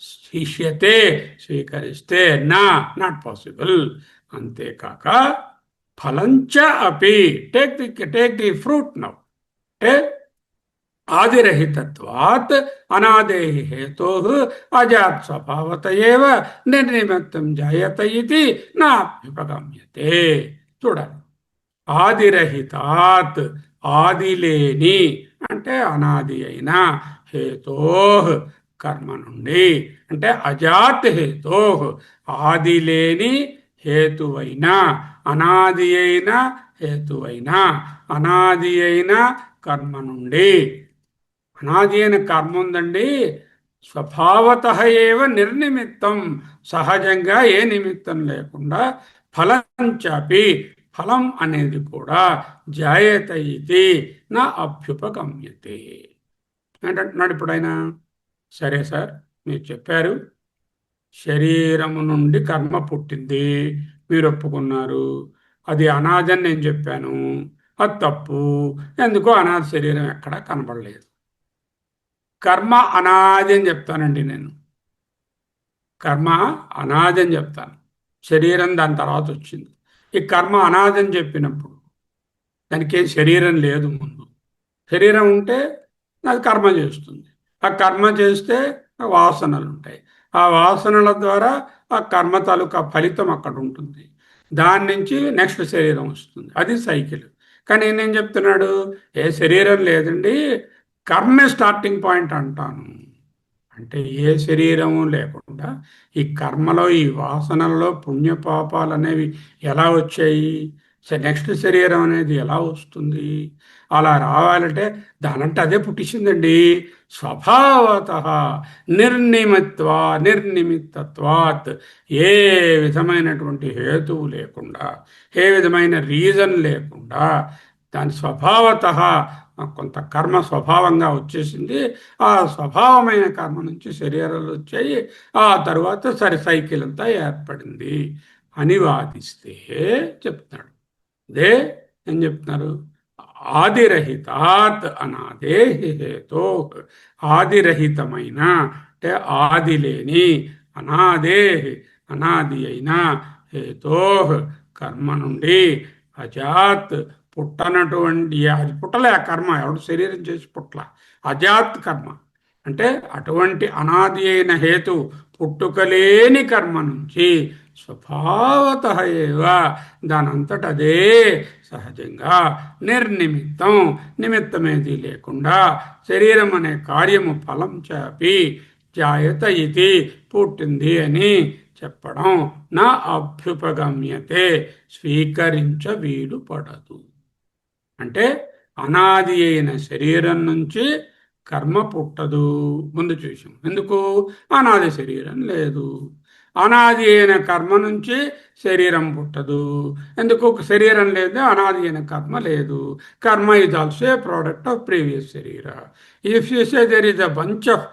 శిష్యతే స్వీకరిస్తే నా నాట్ పాసిబుల్. అంతేకాక ఫలంచ అపి టేక్ ది ఫ్రూట్ నౌ. అంటే ఆదిరహితత్వాత్ అనాదేహి హేతో అజాత్ స్వభావత ఏవ నిర్నిమిత్తం జాయత ఇది నాభ్యుపగమ్యతే. చూడాలి, ఆదిరహితాత్ ఆదిలేని అంటే అనాది అయిన, హేతో కర్మ నుండి అంటే అజాత్ హేతో ఆదిలేని హేతువైన, అనాది అయిన హేతువైన, అనాది అయిన కర్మ నుండి. అనాది అయిన కర్మ ఉందండి, స్వభావత ఏవ నిర్నిమిత్తం, సహజంగా ఏ నిమిత్తం లేకుండా, ఫలం చాపి ఫలం అనేది కూడా జాయత ఇది నా అభ్యుపగమ్యతే అంటున్నాడు. ఇప్పుడు ఆయన సరే సార్ మీరు చెప్పారు, శరీరము నుండి కర్మ పుట్టింది మీరు ఒప్పుకున్నారు, అది అనాది అని నేను చెప్పాను, అది తప్పు. ఎందుకో అనాది శరీరం ఎక్కడా కనబడలేదు. కర్మ అనాది అని చెప్తానండి నేను, కర్మ అనాది అని చెప్తాను, శరీరం దాని తర్వాత వచ్చింది. ఈ కర్మ అనాది అని చెప్పినప్పుడు దానికి ఏం శరీరం లేదు ముందు. శరీరం ఉంటే అది కర్మ చేస్తుంది, ఆ కర్మ చేస్తే వాసనలు ఉంటాయి, ఆ వాసనల ద్వారా ఆ కర్మ తాలూకా ఫలితం అక్కడ ఉంటుంది, దాని నుంచి నెక్స్ట్ శరీరం వస్తుంది, అది సైకిల్. కానీ నేనేం చెప్తున్నాడు, ఏ శరీరం లేదండి, కర్మే స్టార్టింగ్ పాయింట్ అంటాను. అంటే ఏ శరీరము లేకుండా ఈ కర్మలో ఈ వాసనల్లో పుణ్యపాపాలు అనేవి ఎలా వచ్చాయి, నెక్స్ట్ శరీరం అనేది ఎలా వస్తుంది? అలా రావాలంటే దానంటే అదే పుట్టించిందండి. స్వభావత నిర్నిమిత్తత్వాత్, ఏ విధమైనటువంటి హేతువు లేకుండా, ఏ విధమైన రీజన్ లేకుండా దాని స్వభావత కొంత కర్మ స్వభావంగా వచ్చేసింది. ఆ స్వభావమైన కర్మ నుంచి శరీరాలు వచ్చాయి, ఆ తరువాత సైకిల్ అంతా ఏర్పడింది అని వాదిస్తే చెప్తున్నాడు. అదే ఏం చెప్తున్నారు, ఆదిరహితాత్ అనాదే హేతో, ఆదిరహితమైన అంటే ఆది లేని, అనాదే అనాది అయిన, హేతో కర్మ నుండి, అజాత్ పుట్టనటువంటి, అది పుట్టలే ఆ కర్మ, ఎవడు శరీరం చేసి పుట్టల, అజాత్ కర్మ అంటే అటువంటి అనాది అయిన హేతు పుట్టుకలేని కర్మ నుంచి స్వభావత ఏవ దానంతట అదే సహజంగా నిర్నిమిత్తం నిమిత్తమేది లేకుండా శరీరం అనే కార్యము ఫలం చాపి జాయత ఇది పుట్టింది అని చెప్పడం నా అభ్యుపగమ్యతే స్వీకరించ వీలు పడదు. అంటే అనాది అయిన శరీరం నుంచి కర్మ పుట్టదు, ముందు చూసాం. ఎందుకు, అనాది శరీరం లేదు. అనాది అయిన కర్మ నుంచి శరీరం పుట్టదు, ఎందుకు, శరీరం లేదు, అనాది అయిన కర్మ లేదు. కర్మ is also a product of previous శరీర. If you say there is a bunch of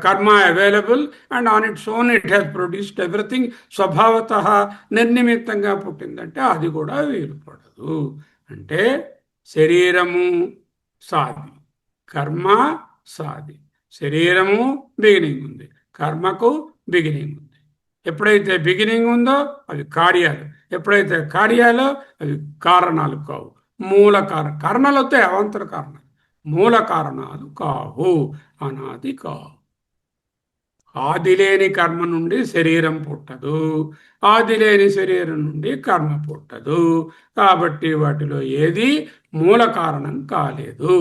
karma available and on its own it has produced everything, స్వభావత నిర్నిమిత్తంగా పుట్టిందంటే అది కూడా వీలు పడదు. అంటే శరీరము సాది, కర్మ సాది. శరీరము బిగినింగ్ ఉంది, కర్మకు బిగినింగ్ ఉంది. ఎప్పుడైతే బిగినింగ్ ఉందో అవి కార్యాలు, ఎప్పుడైతే కార్యాలు అవి కారణాలు కావు, మూల కారణాలు వస్తాయి, అవాంతర కారణాలు, మూల కారణాలు కావు, అనాది కావు. ఆదిలేని కర్మ నుండి శరీరం పుట్టదు, ఆదిలేని శరీరం నుండి కర్మ పుట్టదు. కాబట్టి వాటిలో ఏది మూల కారణం కాలేదు.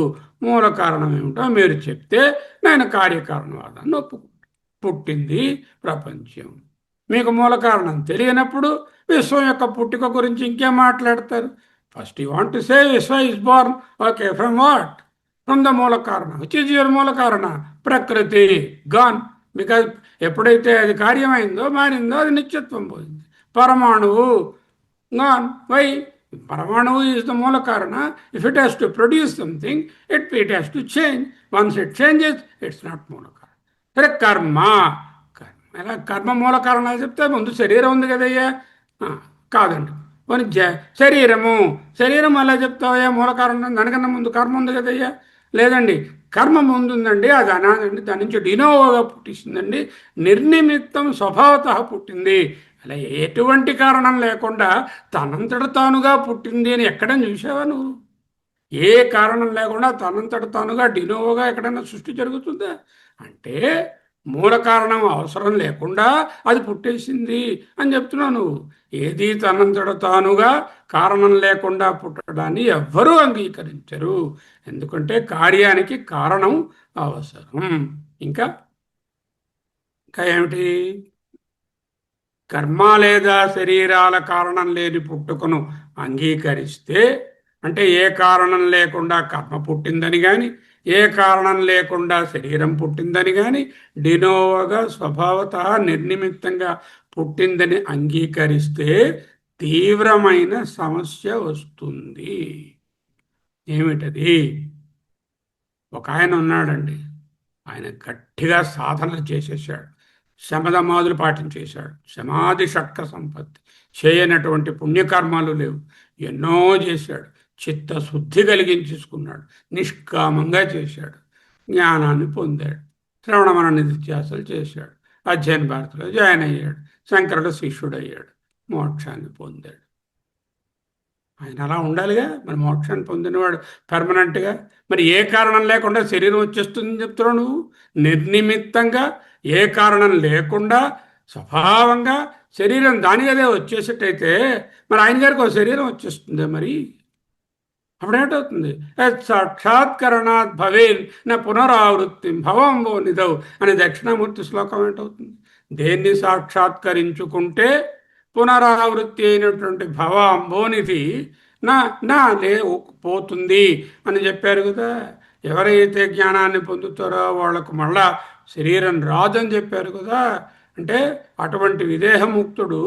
మూల కారణం ఏమిటో మీరు చెప్తే నేను కార్యకారణవాదాన్ని ఒప్పుకుంటాను. పుట్టింది ప్రపంచం, మీకు మూల కారణం తెలియనప్పుడు విశ్వం యొక్క పుట్టుక గురించి ఇంకేం మాట్లాడతారు? First you want to say విశ్వ is born, okay, from what? From the మూల కారణం. విచ్ ఈజ్ యువర్ మూల కారణ? ప్రకృతి. గాన్. బికాజ్ ఎప్పుడైతే అది కార్యమైందో మారిందో అది నిత్యత్వం పోయింది. పరమాణువు గాన్. వై? పరమాణువు ఈజ్ ద మూల కారణ. If it has to produce something it has to change. Once it changes it's not మూల కారణం. సరే, కర్మ. ఎలా కర్మ మూల కారణాలు చెప్తే ముందు శరీరం ఉంది కదయ్యా? కాదండి. పోనీ శరీరం ఎలా చెప్తావయ్యా మూల కారణం? దానికన్నా ముందు కర్మ ఉంది కదయ్యా? లేదండి, కర్మ ముందుందండి, అది అనాదండి, దాని నుంచి డినోవోగా పుట్టిస్తుందండి, నిర్నిమిత్తం స్వభావత పుట్టింది. అలా ఎటువంటి కారణం లేకుండా తనంతట తానుగా పుట్టింది అని ఎక్కడైనా చూసావా నువ్వు? ఏ కారణం లేకుండా తనంతట తానుగా డినోవోగా ఎక్కడైనా సృష్టి జరుగుతుందా? అంటే మూల కారణం అవసరం లేకుండా అది పుట్టేసింది అని చెప్తున్నావు నువ్వు. ఏది తనంతట తానుగా కారణం లేకుండా పుట్టడాన్ని ఎవ్వరూ అంగీకరించరు. ఎందుకంటే కార్యానికి కారణం అవసరం. ఇంకా ఇంకా ఏమిటి? కర్మ లేదా శరీరాల కారణం లేని పుట్టుకను అంగీకరిస్తే, అంటే ఏ కారణం లేకుండా కర్మ పుట్టిందని కానీ, ఏ కారణం లేకుండా శరీరం పుట్టిందని కానీ, డినోవగా స్వభావత నిర్నిమిత్తంగా పుట్టిందని అంగీకరిస్తే తీవ్రమైన సమస్య వస్తుంది. ఏమిటది? ఒక ఆయన ఉన్నాడండి, ఆయన గట్టిగా సాధనలు చేసేసాడు, శమధమాదులు పాటించేశాడు, సమాధి షట్క సంపత్తి, చేయనటువంటి పుణ్యకర్మాలు లేవు, ఎన్నో చేశాడు, చిత్తశుద్ధి కలిగించుకున్నాడు, నిష్కామంగా చేశాడు, జ్ఞానాన్ని పొందాడు, శ్రవణ మనన నిత్యాసలు చేశాడు, అధ్యయన భారతిలో జాయిన్ అయ్యాడు, శంకరుడు శిష్యుడయ్యాడు, మోక్షాన్ని పొందాడు. ఆయన అలా ఉండాలిగా, మరి మోక్షాన్ని పొందినవాడు పర్మనెంట్గా. మరి ఏ కారణం లేకుండా శరీరం వచ్చేస్తుందని చెప్తున్నావు నువ్వు? నిర్నిమిత్తంగా ఏ కారణం లేకుండా స్వభావంగా శరీరం దానిగదే వచ్చేసేటైతే మరి ఆయన గారికి ఒక శరీరం వచ్చేస్తుంది. మరి అప్పుడేటవుతుంది? సాక్షాత్కరణాత్ భవేన్ నా పునరావృత్తి భవంబో నిధౌ అనే దక్షిణామూర్తి శ్లోకం ఏంటవుతుంది? దేన్ని సాక్షాత్కరించుకుంటే పునరావృత్తి అయినటువంటి భవ అంబోనిధి నా నా లే పోతుంది అని చెప్పారు కదా. ఎవరైతే జ్ఞానాన్ని పొందుతారో వాళ్లకు మళ్ళా శరీరం రాదని చెప్పారు కదా. అంటే అటువంటి విదేహముక్తుడు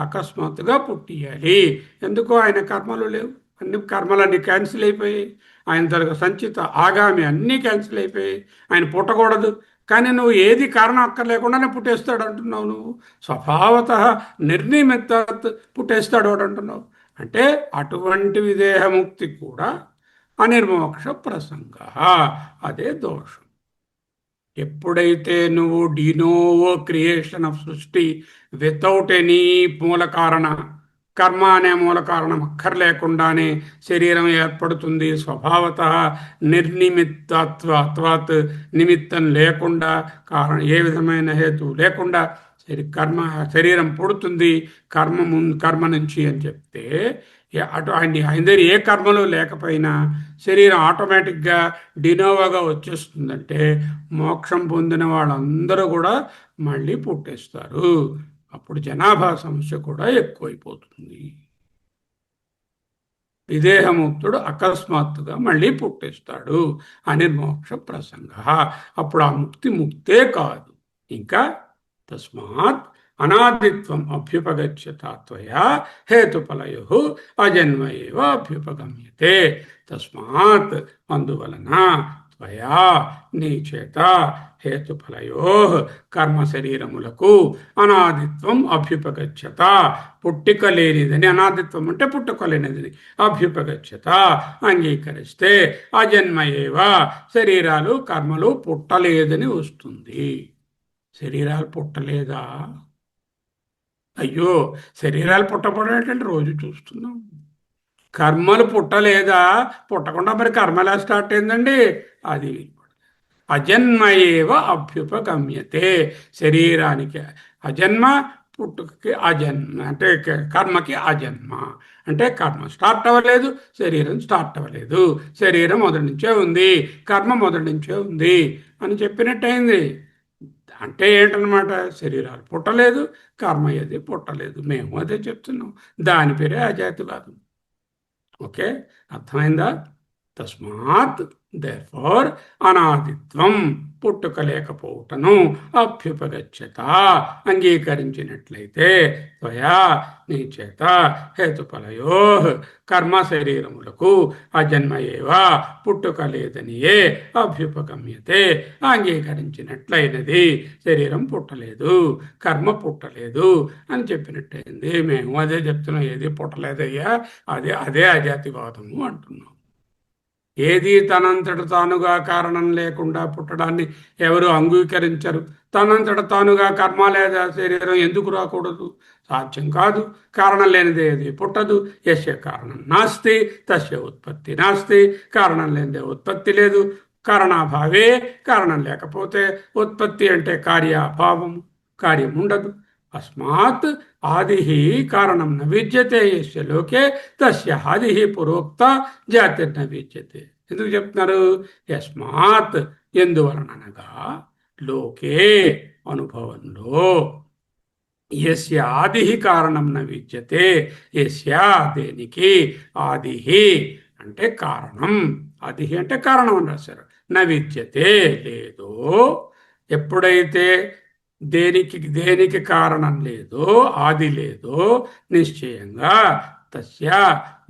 అకస్మాత్తుగా పుట్టియాలి. ఎందుకో ఆయన కర్మలు లేవు, అన్ని కర్మలన్నీ క్యాన్సిల్ అయిపోయాయి, ఆయన తనకు సంచిత ఆగామి అన్నీ క్యాన్సిల్ అయిపోయాయి, ఆయన పుట్టకూడదు. కానీ నువ్వు ఏది కారణం అక్కర్లేకుండానే పుట్టేస్తాడు అంటున్నావు. నువ్వు స్వభావత నిర్నిమిత్త పుట్టేస్తాడు వాడు అంటున్నావు. అంటే అటువంటి విదేహముక్తి కూడా అనిర్మోక్ష ప్రసంగ, అదే దోషం. ఎప్పుడైతే నువ్వు డినోవో క్రియేషన్ ఆఫ్ సృష్టి వితౌట్ ఎనీ మూల కారణ, కర్మ అనే మూల కారణం అక్కర్లేకుండానే శరీరం ఏర్పడుతుంది, స్వభావత నిర్నిమిత్తత్వాత్ నిమిత్తం లేకుండా, కారణం ఏ విధమైన హేతు లేకుండా శరీరం పుడుతుంది కర్మ నుంచి అని చెప్తే, అటు ఆయన దగ్గర ఏ కర్మలు లేకపోయినా శరీరం ఆటోమేటిక్గా డినోవాగా వచ్చేస్తుందంటే మోక్షం పొందిన వాళ్ళందరూ కూడా మళ్ళీ పుట్టేస్తారు. అప్పుడు జనాభా సమస్య కూడా ఎక్కువైపోతుంది. విదేహముక్తుడు అకస్మాత్తుగా మళ్ళీ పుట్టేస్తాడు, అనిర్మోక్ష ప్రసంగ. అప్పుడు ఆ ముక్తి ముక్తే కాదు, ఇంకా తస్మాత్ అనాదిత్వం అభ్యుపగచ్చత త్వయా హేతుఫలయో అజన్మ ఏవ అభ్యుపగమ్యతే. తస్మాత్ అందువలన త్వయా నీ చేత హేతుఫలయో కర్మ శరీరములకు అనాదిత్వం అభ్యుపగచ్చత పుట్టిక లేనిదని, అనాదిత్వం అంటే పుట్టుకలేనిదని, అభ్యుపగచ్చత అంగీకరిస్తే అజన్మ ఏవ శరీరాలు కర్మలు పుట్టలేదని వస్తుంది. శరీరాలు పుట్టలేదా? అయ్యో, శరీరాలు పుట్టపడేటంటే రోజు చూస్తున్నాం. కర్మలు పుట్టలేదా? పుట్టకుండా మరి కర్మ ఎలా స్టార్ట్ అయిందండి? అది అజన్మ ఏవ అభ్యుపగమ్యతే. శరీరానికి అజన్మ, పుట్టుకకి అజన్మ, అంటే కర్మకి అజన్మ. అంటే కర్మ స్టార్ట్ అవ్వలేదు, శరీరం స్టార్ట్ అవ్వలేదు, శరీరం మొదటి నుంచే ఉంది, కర్మ మొదటి నుంచే ఉంది అని చెప్పినట్టయింది. అంటే ఏంటనమాట? శరీరాలు పుట్టలేదు, కర్మ ఏది పుట్టలేదు, మేము అదే చెప్తున్నాం. దాని పేరే అజాతివాదం. ఓకే, అర్థమైందా? తస్మాత్ దేర్ఫోర్ అనాదిత్వం పుట్టుక లేకపోవటను అభ్యుపగచ్చత అంగీకరించినట్లయితే త్వయా నీ చేత హేతుఫలయో కర్మ శరీరములకు అజన్మ ఏవా పుట్టుక లేదనియే అభ్యుపగమ్యతే అంగీకరించినట్లయినది. శరీరం పుట్టలేదు, కర్మ పుట్టలేదు అని చెప్పినట్టయింది. మేము అదే చెప్తున్నాం, ఏది పుట్టలేదయ్యా, అదే అదే అజాతివాదము అంటున్నాం. ఏది తనంతట తానుగా కారణం లేకుండా పుట్టడాన్ని ఎవరు అంగీకరించరు. తనంతట తానుగా కర్మ లేదా శరీరం ఎందుకు రాకూడదు? సాధ్యం కాదు. కారణం లేనిదే ఏది పుట్టదు. యస్య కారణం నాస్తి తస్య ఉత్పత్తి నాస్తి. కారణం లేనిదే ఉత్పత్తి లేదు. కారణాభావే, కారణం లేకపోతే ఉత్పత్తి అంటే కార్యాభావం, కార్యం ఉండదు. అస్మాత్ ఆది కారణం న విద్యతే యస్య లోకే తస్య ఆది పూర్వోక్త జాతిర్న విద్యతే. ఎందుకు చెప్తున్నారు? యస్మాత్, ఎందువలనగా, లోకే, అనుభవంలో, యస్య ఆది కారణం న విద్యతే, యస్య, దేనికి, ఆది అంటే కారణం, ఆది అంటే కారణం అని రాశారు, న విద్యతే లేదో, ఎప్పుడైతే దేనికి దేనికి కారణం లేదో, ఆది లేదో, నిశ్చయంగా తస్య,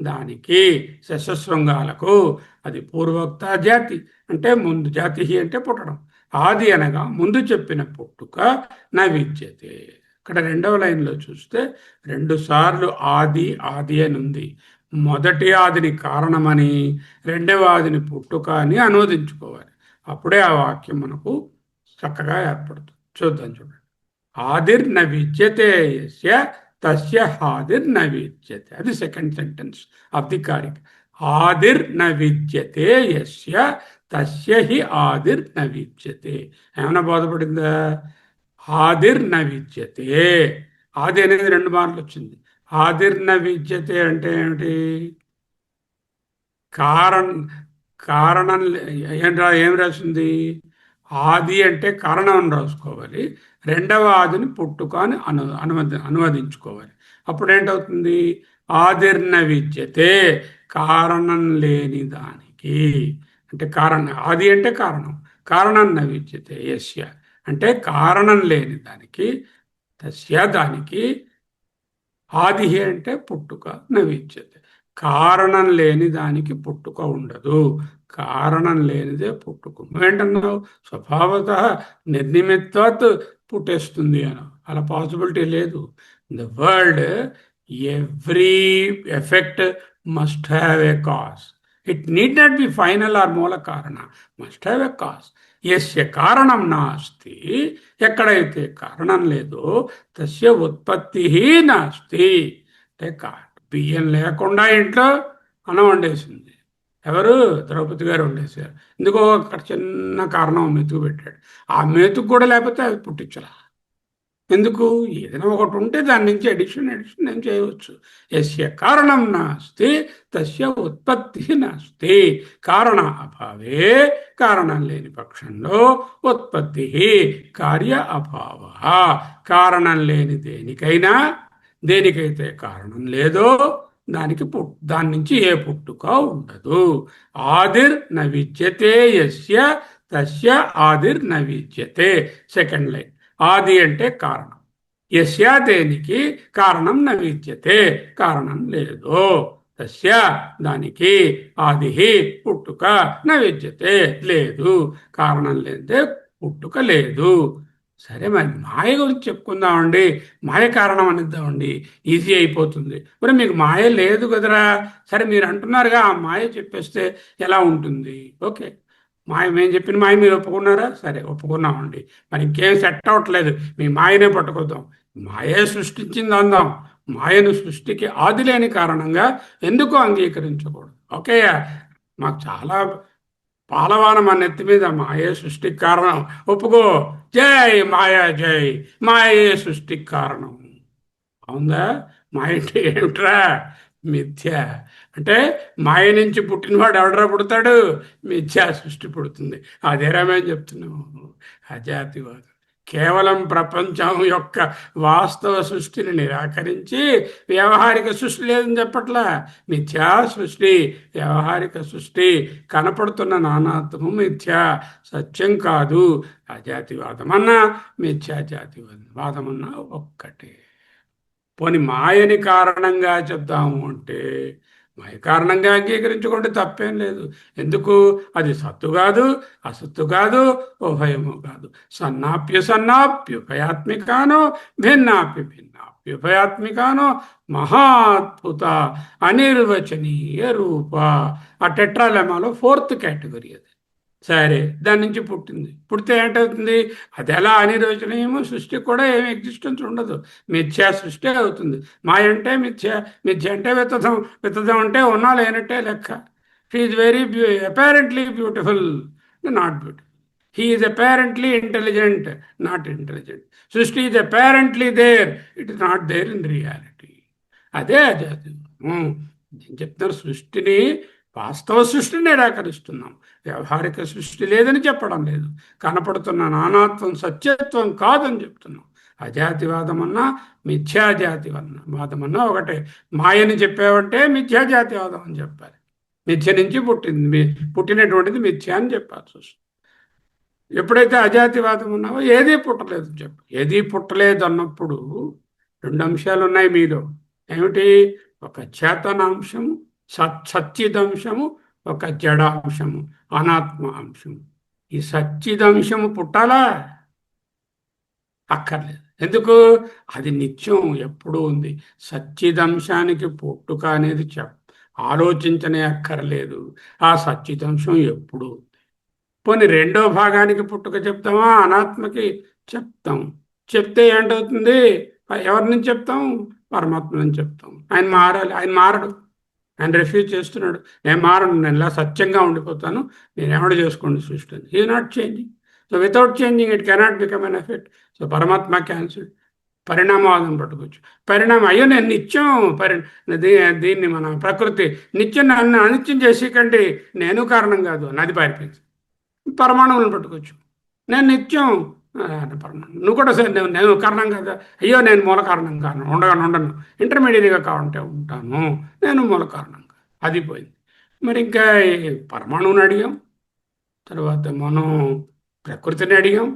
దానికి, శశశృంగాలకు, అది పూర్వోక్త జాతి అంటే ముందు, జాతి అంటే పుట్టడం, ఆది అనగా ముందు చెప్పిన పుట్టుక, న విద్యతే. ఇక్కడ రెండవ లైన్లో చూస్తే రెండు సార్లు ఆది ఆది అని ఉంది. మొదటి ఆదిని కారణమని, రెండవ ఆదిని పుట్టుక అని అనువదించుకోవాలి. అప్పుడే ఆ వాక్యం మనకు చక్కగా ఏర్పడుతుంది. చూద్దాం, చూడండి. ఆదిర్న విద్యతే యస్య తస్య ఆదిర్న విద్యతే. అది సెకండ్ సెంటెన్స్ ఆఫ్ ది కారిక. ఆదిర్న విద్యతే యస్య తస్య హి ఆదిర్న విద్యతే. ఏమైనా బోధపడిందా? ఆదిర్న విద్యతే. ఆది అనేది రెండు మార్లు వచ్చింది. ఆదిర్న విద్యతే అంటే ఏమిటి? కారణం, కారణం ఏం రాసింది? ఆది అంటే కారణం అని రాసుకోవాలి. రెండవ ఆదిని పుట్టుక అని అనువదించుకోవాలి. అప్పుడు ఏంటవుతుంది? ఆదిర్న విద్యతే, కారణం లేని దానికి. అంటే కారణం, ఆది అంటే కారణం, కారణం న విద్యతే యస్య అంటే కారణం లేని దానికి, తస్య దానికి, ఆది అంటే పుట్టుక, న విద్యతే కారణం లేని దానికి పుట్టుక ఉండదు. కారణం లేనిదే పుట్టుక. ఏంటన్నావు? స్వభావత నిర్నిమిత్వాత్ పుట్టేస్తుంది అని. అలా పాసిబిలిటీ లేదు. The world, every effect must have a cause. It need not be final or mula karana, must have a cause. యస్య కారణం నాస్తి, ఎక్కడైతే కారణం లేదో, తస్య ఉత్పత్తి నాస్తి. అంటే బియ్యం లేకుండా ఇంట్లో అన్నం వండేసింది. ఎవరు? ద్రౌపది గారు వండేశారు. ఎందుకో అక్కడ చిన్న కారణం మెతుకు పెట్టాడు. ఆ మెతుకు కూడా లేకపోతే అది పుట్టించలా. ఎందుకు? ఏదైనా ఒకటి ఉంటే దాని నుంచి ఎడిషన్ ఏం చేయవచ్చు. యస్య కారణం నాస్తి తస్య ఉత్పత్తి నాస్తి. కారణ అభావే, కారణం లేని పక్షంలో, ఉత్పత్తి కార్య అభావ. కారణం లేని దేనికైనా, దేనికైతే కారణం లేదో దానికి దాని నుంచి ఏ పుట్టుక ఉండదు. ఆదిర్ న విద్యతే యస్య తస్య ఆదిర్ న విద్యతే. Second line. ఆది అంటే కారణం, యస్య దేనికి, కారణం న విద్యతే కారణం లేదు, తస్య దానికి, ఆది పుట్టుక, న విద్యతే లేదు, కారణం లేదే పుట్టుక లేదు. సరే, మరి మాయ గురించి చెప్పుకుందామండి. మాయ కారణం అనిద్దామండి, ఈజీ అయిపోతుంది. మరి మీకు మాయ లేదు కదరా. సరే, మీరు అంటున్నారుగా, ఆ మాయ చెప్పేస్తే ఎలా ఉంటుంది? ఓకే, మాయ, మేము చెప్పిన మాయ మీరు ఒప్పుకున్నారా? సరే, ఒప్పుకున్నామండి. మరి ఇంకేం సెట్ అవ్వట్లేదు, మీ మాయనే పట్టుకొద్దాం. మాయే సృష్టించింది అందాం. మాయను సృష్టికి ఆది లేని కారణంగా ఎందుకు అంగీకరించకూడదు? ఓకే, మాకు చాలా పాలవానం మన నెత్తి మీద, మాయే సృష్టికి కారణం ఒప్పుకో. జై మాయా, జై మాయే సృష్టికి కారణం. అవుందా? మాయ అంటే ఏమిట్రా? మిథ్య. అంటే మాయ నుంచి పుట్టినవాడు ఎవడరా పుడతాడు? మిథ్యా సృష్టి పుడుతుంది. అదేరా మేము చెప్తున్నాము. అజాతివాదం కేవలం ప్రపంచం యొక్క వాస్తవ సృష్టిని నిరాకరించి వ్యవహారిక సృష్టి లేదని చెప్పట్లా. మిథ్యా సృష్టి, వ్యవహారిక సృష్టి, కనపడుతున్న నానాత్వము మిథ్యా, సత్యం కాదు. అజాతివాదం అన్నా మిథ్యా, జాతివాదం అన్నా ఒక్కటే. పోని మాయని కారణంగా చెప్దాము అంటే మాయ కారణంగా అంగీకరించుకుంటే తప్పేం లేదు. ఎందుకు? అది సత్తు కాదు, అసత్తు కాదు, ఉభయము కాదు. సన్నాప్యుపయాత్మికానో భిన్నాప్య భిన్నాప్యుపయాత్మికానో మహాద్భుత అనిర్వచనీయ రూప. ఆ టెట్రాలెమాలో ఫోర్త్ కేటగిరీ అది. సరే, దాని నుంచి పుట్టింది. పుడితే ఏంటవుతుంది? అది ఎలా అనిర్వచనీయమో సృష్టి కూడా ఏమి ఎగ్జిస్టెన్స్ ఉండదు. మిథ్యా సృష్టి అవుతుంది. మాయ అంటే మిథ్య, మిథ్య అంటే విత్తదం, విత్తదం అంటే ఉన్నా లేనట్టే లెక్క. She's very apparently beautiful, not beautiful. He is apparently intelligent, not intelligent. సృష్టి is apparently there, it is not there in reality. అదే అజాతి. నేను చెప్తున్నారు, సృష్టిని, వాస్తవ సృష్టిని నిరాకరిస్తున్నాం. వ్యవహారిక సృష్టి లేదని చెప్పడం లేదు. కనపడుతున్న నానాత్వం సత్యత్వం కాదని చెప్తున్నాం. అజాతివాదం అన్నా మిథ్యాజాతివాదం అన్నా ఒకటే. మాయని చెప్పావంటే మిథ్యాజాతివాదం అని చెప్పాలి. మిథ్య నుంచి పుట్టినటువంటిది మిథ్య అని చెప్పాల్సి. ఎప్పుడైతే అజాతివాదం ఉన్నావో ఏదీ పుట్టలేదు చెప్పు. ఏదీ పుట్టలేదు అన్నప్పుడు రెండు అంశాలు ఉన్నాయి మీలో. ఏమిటి? ఒక చేతనాంశము, సచ్చిదంశము, ఒక జడాంశము, అనాత్మ అంశము. ఈ సచ్చిదంశము పుట్టాలా? అక్కర్లేదు. ఎందుకు? అది నిత్యం ఎప్పుడూ ఉంది. సచ్చిదంశానికి పుట్టుక అనేది ఆలోచించనే అక్కర్లేదు. ఆ సచ్చిదంశం ఎప్పుడూ ఉంది. పోనీ రెండో భాగానికి పుట్టుక చెప్తామా? అనాత్మకి చెప్తాం. చెప్తే ఏంటవుతుంది? ఎవరి నుంచి చెప్తాం? పరమాత్మ నుంచి చెప్తాం. ఆయన మారాలి. ఆయన మారడు. ఆయన రిఫ్యూజ్ చేస్తున్నాడు. నేను మారను, నేను ఇలా సత్యంగా ఉండిపోతాను, నేను ఎవడు చేసుకోండి సృష్టి. He not changing. So without changing it cannot become an effect. So పరమాత్మ క్యాన్సిల్. పరిణామవాదం పట్టుకోవచ్చు. పరిణామం, అయ్యో నేను నిత్యం దీన్ని మన ప్రకృతి నిత్యం నన్ను అనిత్యం చేసేకండి, నేను కారణం కాదు, నది పారిపోయింది. పరమాణువులను పట్టుకోవచ్చు. నేను నిత్యం పరమాణు, నువ్వు కూడా సరే నేను కారణం కదా, అయ్యో నేను మూల కారణం కాను, ఉండను, ఇంటర్మీడియట్గా కావాలంటే ఉంటాను, నేను మూల కారణం కాదు. అది పోయింది. మరి ఇంకా పరమాణువుని అడిగాం, తర్వాత మనం ప్రకృతిని అడిగాం,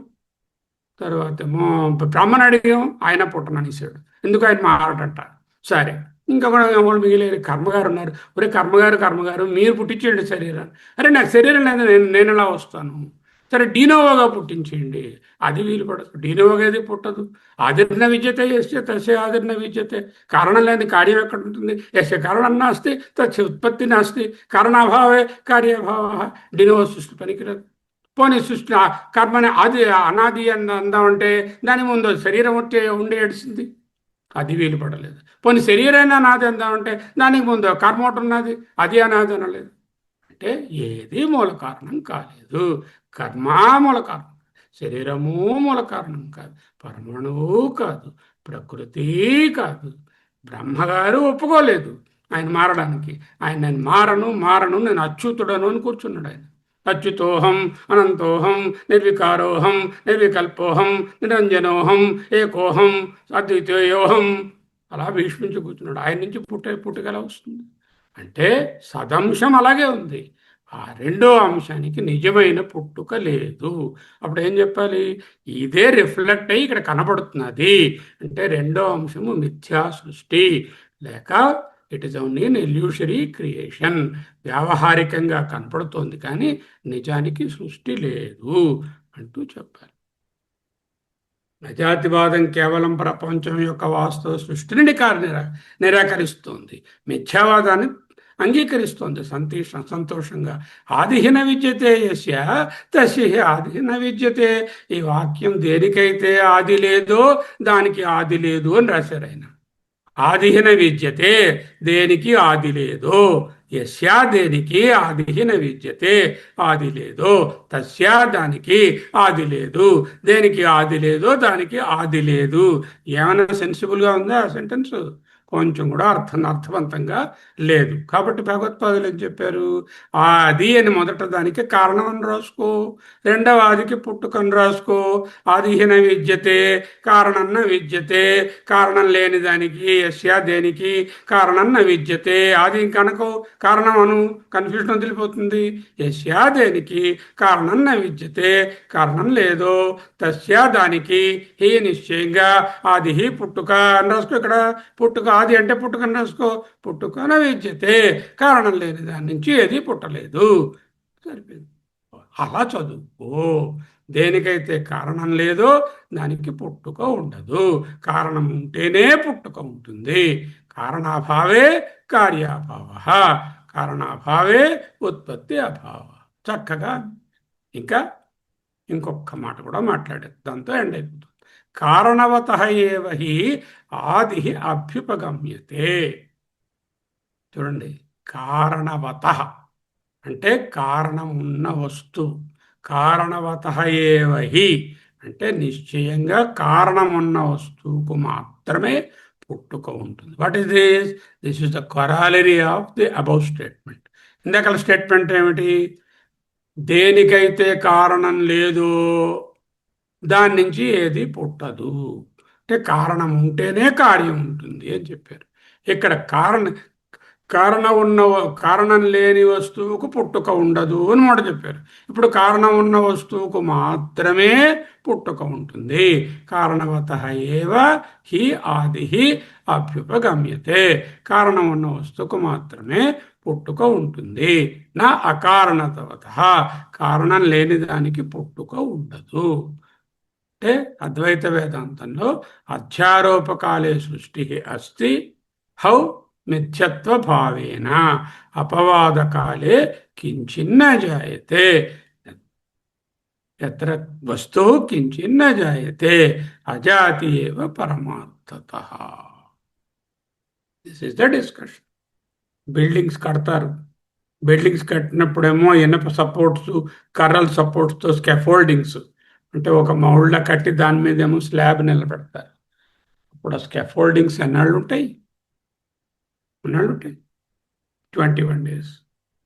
తర్వాత ఏమో బ్రహ్మను అడిగాం, ఆయన పుట్టననిసాడు. ఎందుకు? ఆయన మారడంట. సరే, ఇంకా కూడా వాళ్ళు మిగిలిన కర్మగారు ఉన్నారు. ఒరే కర్మగారు మీరు పుట్టించేయండి శరీరాన్ని. అరే నాకు శరీరం లేదు, నేను ఎలా వస్తాను? సరే డీనోవాగా పుట్టించేయండి. అది వీలు పడదు. డీనోవాగా ఏది పుట్టదు. ఆదిర్న విద్యతే ఎస్య తస్య ఆదిర్న విద్యతే. కారణం లేని కార్యం ఎక్కడ ఉంటుంది? ఎస్య కారణం నాస్తి తస్య ఉత్పత్తి నాస్తి. కారణాభావే కార్యభావ. డీనోవా సృష్టి పనికిరాదు. పోనీ సృష్టి కర్మని అది అనాది అని అందామంటే దాని ముందు శరీరం వచ్చే ఉండి ఏడిసింది, అది వీలు పడలేదు. పోనీ శరీరాన్ని అనాది అందామంటే దానికి ముందు కర్మ ఒకటి ఉన్నది, అది అనాది అనలేదు. అంటే ఏది మూల కారణం కాలేదు. కర్మ మూల కారణం, శరీరము మూల కారణం కాదు, పరమాణువు కాదు, ప్రకృతి కాదు. బ్రహ్మగారు ఒప్పుకోలేదు ఆయన మారడానికి. నేను మారను, నేను అచ్యుతుడను అని కూర్చున్నాడు ఆయన. అచ్యుతోహం అనంతోహం నిర్వికారోహం నిర్వికల్పోహం నిరంజనోహం ఏకోహం అద్వితీయోహం అలా భీష్మించి కూర్చున్నాడు. ఆయన నుంచి పుట్టుకలా వస్తుంది అంటే సదంశం అలాగే ఉంది. ఆ రెండో అంశానికి నిజమైన పుట్టుక లేదు. అప్పుడు ఏం చెప్పాలి? ఇదే రిఫ్లెక్ట్ అయ్యి ఇక్కడ కనబడుతున్నది అంటే రెండో అంశము మిథ్యా సృష్టి, లేక it is only an illusory creation. వ్యావహారికంగా కనపడుతోంది కానీ నిజానికి సృష్టి లేదు అంటూ చెప్పాలి. నజాతివాదం కేవలం ప్రపంచం యొక్క వాస్తవ సృష్టిని నిరాకరిస్తోంది, మిథ్యావాదాన్ని అంగీకరిస్తోంది సంతోషంగా. ఆదిహీన విద్యతే యస్య తస్య ఆదిహీన విద్యతే. ఈ వాక్యం దేనికైతే ఆది లేదో దానికి ఆది లేదు అని రాశారు ఆయన. ఆదిహీన విద్యతే, దేనికి ఆది లేదో. యస్యా, దేనికి ఆదిహీన విద్యతే, ఆది లేదో. తస్యా, దానికి ఆది లేదు. దేనికి ఆది లేదో దానికి ఆది లేదు. ఏమైనా సెన్సిబుల్గా ఉందా ఆ సెంటెన్స్? కొంచెం కూడా అర్థవంతంగా లేదు. కాబట్టి భగవత్పాదులు ఏం చెప్పారు? ఆది అని మొదట దానికి కారణం అని రాసుకో, రెండవ ఆదికి పుట్టుకని రాసుకో. ఆదిహీన విద్యతే, కారణన్న విద్యతే. కారణం లేని దానికి యస్య, దేనికి కారణన్న విద్యతే. ఆది కనుకో కారణం అను, కన్ఫ్యూజన్ వదిలిపోతుంది. యస్య, దేనికి కారణన్న విద్యతే, కారణం లేదో. తస్య, దానికి హీ, నిశ్చయంగా ఆది పుట్టుక అని రాసుకో. ఇక్కడ పుట్టుక ఆది అంటే పుట్టుకని రాసుకో. పుట్టుకన విద్యతే, కారణం లేని దాని నుంచి ఏది పుట్టలేదు. సరిపోయింది. అలా చదువుకో. దేనికైతే కారణం లేదో దానికి పుట్టుక ఉండదు. కారణం ఉంటేనే పుట్టుక ఉంటుంది. కారణాభావే కార్యాభావ, కారణాభావే ఉత్పత్తి అభావ. చక్కగా ఇంకా ఇంకొక మాట కూడా మాట్లాడేది, దాంతో ఎండ్ అయిపోతుంది. కారణవత ఏవ హి ఆది అభ్యుపగమ్యతే. చూడండి, కారణవత అంటే కారణం ఉన్న వస్తువు. కారణవత ఏవ హి అంటే నిశ్చయంగా కారణం ఉన్న వస్తువుకు మాత్రమే పుట్టుక ఉంటుంది. What is this? This is the corollary of the above statement. ఇందాక స్టేట్మెంట్ ఏమిటి? దేనికైతే కారణం లేదో దాని నుంచి ఏది పుట్టదు. అంటే కారణం ఉంటేనే కార్యం ఉంటుంది అని చెప్పారు. ఇక్కడ కారణం లేని వస్తువుకు పుట్టుక ఉండదు అని మాట చెప్పారు. ఇప్పుడు కారణం ఉన్న వస్తువుకు మాత్రమే పుట్టుక ఉంటుంది. కారణవత ఏవ హి ఆది అభ్యుపగమ్యతే. కారణం ఉన్న వస్తువుకు మాత్రమే పుట్టుక ఉంటుంది. నా అకారణతవత, కారణం లేని దానికి పుట్టుక ఉండదు. అంటే అద్వైత వేదాంతంలో అధ్యారోపకాలే సృష్టి అస్తి హౌ మిథ్యత్వ భావేన అపవాదకాలే కించిన్న జాయతే. ఎత్ర వస్తువు కించిన్న జాయతే అజాతి ఏవ పరమార్థతః. This is the discussion. Buildings కడతారు. బిల్డింగ్స్ కట్టినప్పుడేమో ఇనప సపోర్ట్స్, కర్రల సపోర్ట్స్తో స్కాఫోల్డింగ్స్ అంటే ఒక మౌల్డ్లా కట్టి దాని మీద ఏమో స్లాబ్ నిలబెడతారు. అప్పుడు ఆ స్కాఫోల్డింగ్స్ ఎన్నాళ్ళు ఉంటాయి? 21 days.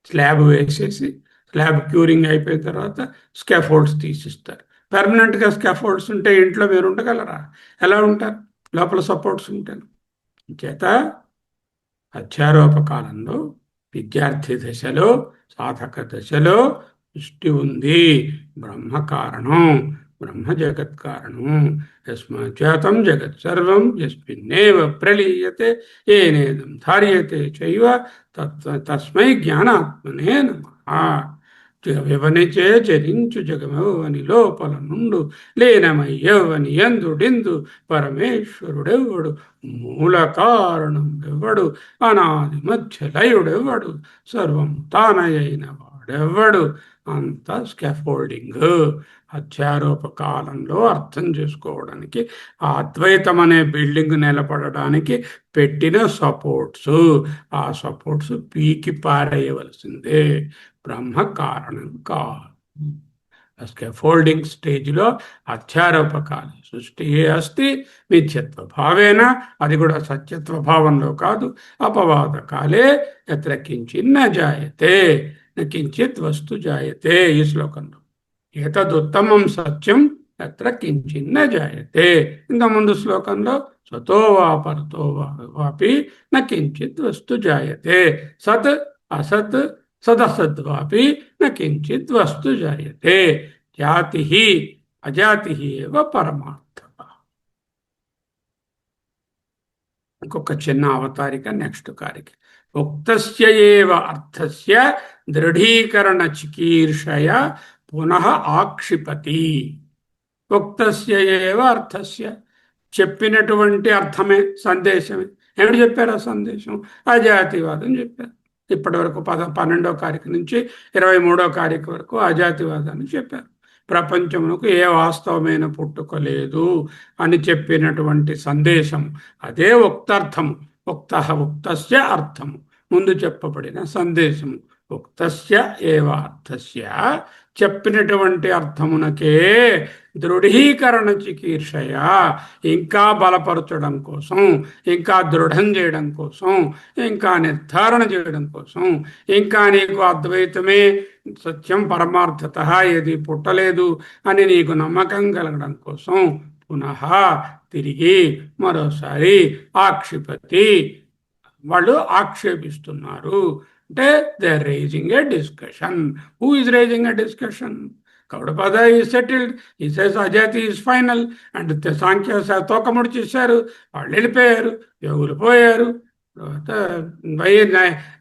స్లాబ్ వేసేసి స్లాబ్ క్యూరింగ్ అయిపోయిన తర్వాత స్కాఫోల్డ్స్ తీసిస్తారు. పర్మనెంట్గా స్కాఫోల్డ్స్ ఉంటే ఇంట్లో మీరు ఉండగలరా? ఎలా ఉంటారు? లోపల సపోర్ట్స్ ఉంటారు. చేత అధ్యారోపకాలంలో విద్యార్థి దశలో, సాధక దశలో సృష్టి ఉంది. బ్రహ్మ కారణం, బ్రహ్మ జగత్ కారణం. యస్మాజ్జాతం జగత్ సర్వం యస్మిన్నేవ ప్రలీయతే ఏనేదం ధార్యతే చైవ తస్మై జ్ఞానాత్మనే నమః. వివనిచే చరించు జగమెవ్వని లోపల నుండు లీనమయ్యవ్వని ఎందుడిందు పరమేశ్వరుడెవ్వడు, మూల కారణం ఎవ్వడు, అనాది మధ్య లయుడెవ్వడు, సర్వం తానయైన వాడెవ్వడు. అంత స్కాఫోల్డింగ్. అధ్యారోపకాలంలో అర్థం చేసుకోవడానికి ఆ అద్వైతం అనే బిల్డింగ్ నిలబడడానికి పెట్టిన సపోర్ట్స్, ఆ సపోర్ట్స్ పీకి పారేయవలసిందే. బ్రహ్మ కారణం కాదు. స్కాఫోల్డింగ్ స్టేజ్లో అధ్యారోపకాల సృష్టి అస్తి మిథ్యత్వ భావేన, అది కూడా సత్యత్వ భావంలో కాదు. అపవాద కాలే ఎత్ర కించిన్న జాయతే కించిత్ వస్తు జాయతే. ఈ శ్లోకంలో ఏతదుత్తమం సత్యం ఎత్ర కించిన్న జాయతే. ఇంత ముందు శ్లోకంలో స్వతో వా పరతో వాపి న కించిత్ వస్తు జాయతే. సత్ అసత్ సదసద్వాపి న కించిత్ వస్తు జాయతే. జాతి అజాతి ఏవ పరమార్థ. ఇంకొక చిన్న అవతారిక నెక్స్ట్ కారిక. ఉక్తస్య ఏవ అర్థస్య దృఢీకరణ చికీర్షయ పునః ఆక్షిపతి. ఉక్తస్య ఏవ అర్థస్య, చెప్పినటువంటి అర్థమే సందేశమే. ఏమిటి చెప్పారు? ఆ సందేశం అజాతివాదం చెప్పారు. ఇప్పటి వరకు 12వ కారిక నుంచి 23వ కారిక వరకు అజాతివాదాన్ని చెప్పారు. ప్రపంచమునకు ఏ వాస్తవమైన పుట్టుక లేదు అని చెప్పినటువంటి సందేశం అదే ఉక్తార్థము. ఉక్తస్య అర్థము, ముందు చెప్పబడిన సందేశము. ఉక్తస్య ఏవ అర్థస్య, చెప్పినటువంటి అర్థమునకే దృఢీకరణ చికీర్షయ, ఇంకా బలపరచడం కోసం, ఇంకా దృఢం చేయడం కోసం, ఇంకా నిర్ధారణ చేయడం కోసం, ఇంకా నీకు అద్వైతమే సత్యం పరమార్థత, ఏది పుట్టలేదు అని నీకు నమ్మకం కలగడం కోసం పునః తిరిగి మరోసారి ఆక్షిపతి, వాళ్ళు ఆక్షేపిస్తున్నారు. అంటే they are raising a discussion. Who is raising a discussion? Gaudapada he settled, he says ajati is final. And Sankhya తోకముడి చేశారు, వాళ్ళు వెళ్ళిపోయారు, యోగులు పోయారు. తర్వాత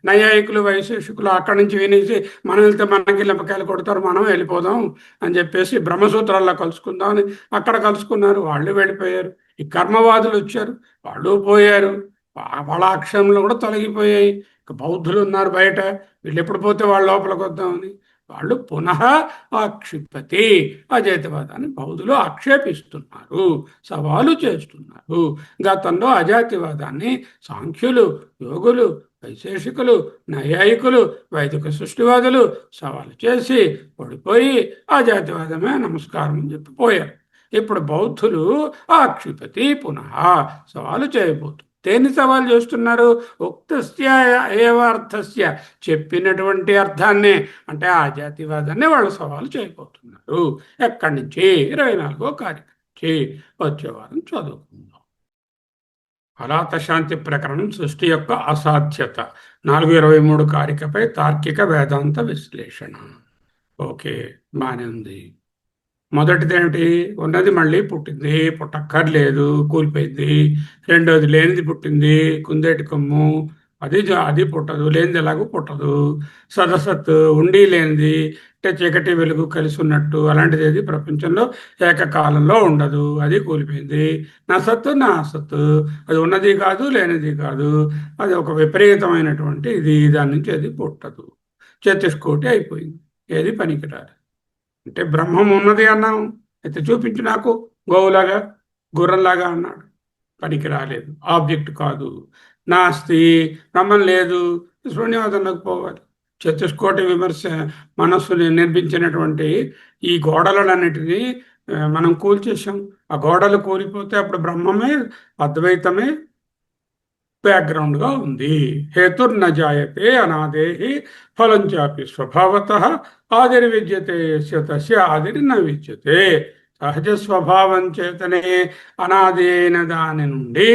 నైయాయికులు వైశేషికులు అక్కడి నుంచి వినేసి మనం వెళ్తే మనకి లింపకాయలు కొడతారు, మనం వెళ్ళిపోదాం అని చెప్పేసి బ్రహ్మసూత్రాల్లో కలుసుకుందాం అని అక్కడ కలుసుకున్నారు, వాళ్ళు వెళ్ళిపోయారు. ఈ కర్మవాదులు వచ్చారు, వాళ్ళు పోయారు, వాళ్ళ అక్షరంలో కూడా తొలగిపోయాయి. బౌద్ధులు ఉన్నారు బయట, వీళ్ళు ఎప్పుడు పోతే వాళ్ళ లోపలికి వద్దామని వాళ్ళు పునః ఆక్షిపతి, అజాతివాదాన్ని బౌద్ధులు ఆక్షేపిస్తున్నారు, సవాలు చేస్తున్నారు. గతంలో అజాతివాదాన్ని సాంఖ్యులు, యోగులు, వైశేషికులు, నైయాయికులు, వైదిక సృష్టివాదులు సవాలు చేసి ఓడిపోయి అజాతివాదమే నమస్కారం అని చెప్పిపోయారు. ఇప్పుడు బౌద్ధులు ఆక్షిపతి పునః సవాలు చేయబోతున్నారు. దేన్ని సవాలు చేస్తున్నారు? ఉక్తస్య ఏవ అర్థస్య, చెప్పినటువంటి అర్థాన్ని అంటే ఆ జాతివాదాన్ని వాళ్ళు సవాలు చేయబోతున్నారు. ఎక్కడి నుంచి? 24వ కారిక నుంచి వచ్చే వారం చదువుకుందాం. అలాత శాంతి ప్రకరణం సృష్టి యొక్క అసాధ్యత 423 కారికపై తార్కిక వేదాంత విశ్లేషణ. ఓకే, బాగానే ఉంది. మొదటిది ఏమిటి? ఉన్నది మళ్ళీ పుట్టింది, పుట్టక్కర్లేదు, కూలిపోయింది. రెండోది లేనిది పుట్టింది, కుందేటి కొమ్ము, అది పుట్టదు, లేనిది ఎలాగూ పుట్టదు. సదసత్తు, ఉండి లేనిది అంటే చీకటి వెలుగు కలిసి ఉన్నట్టు, అలాంటిది ఏది ప్రపంచంలో ఏకకాలంలో ఉండదు, అది కూలిపోయింది. నా సత్తు, నా అసత్తు, అది ఉన్నది కాదు, లేనిది కాదు, అది ఒక విపరీతమైనటువంటి ఇది, దాని నుంచి అది పుట్టదు. చతుష్కోటి అయిపోయింది, ఏది పనికిరాదు. అంటే బ్రహ్మం ఉన్నది అన్నాం, అయితే చూపించు నాకు, గోవులాగా గుర్రంలాగా అన్నాడు, పనికి రాలేదు, ఆబ్జెక్ట్ కాదు. నాస్తి, బ్రహ్మం లేదు, శూన్యవాదంలోకి పోవాలి. చతుష్కోటి విమర్శ మనస్సుని నిర్మించినటువంటి ఈ గోడలన్నిటినీ మనం కూల్చేసాం. ఆ గోడలు కూలిపోతే అప్పుడు బ్రహ్మమే, అద్వైతమే బ్యాక్గ్రౌండ్గా ఉంది. హేతుర్న జాయతే అనాదేహి ఫలం చాపి స్వభావత ఆదిరి విద్యతే తస్య ఆదిరి న విద్యతే. సహజ స్వభావం చేతనే అనాది అయిన దాని నుండి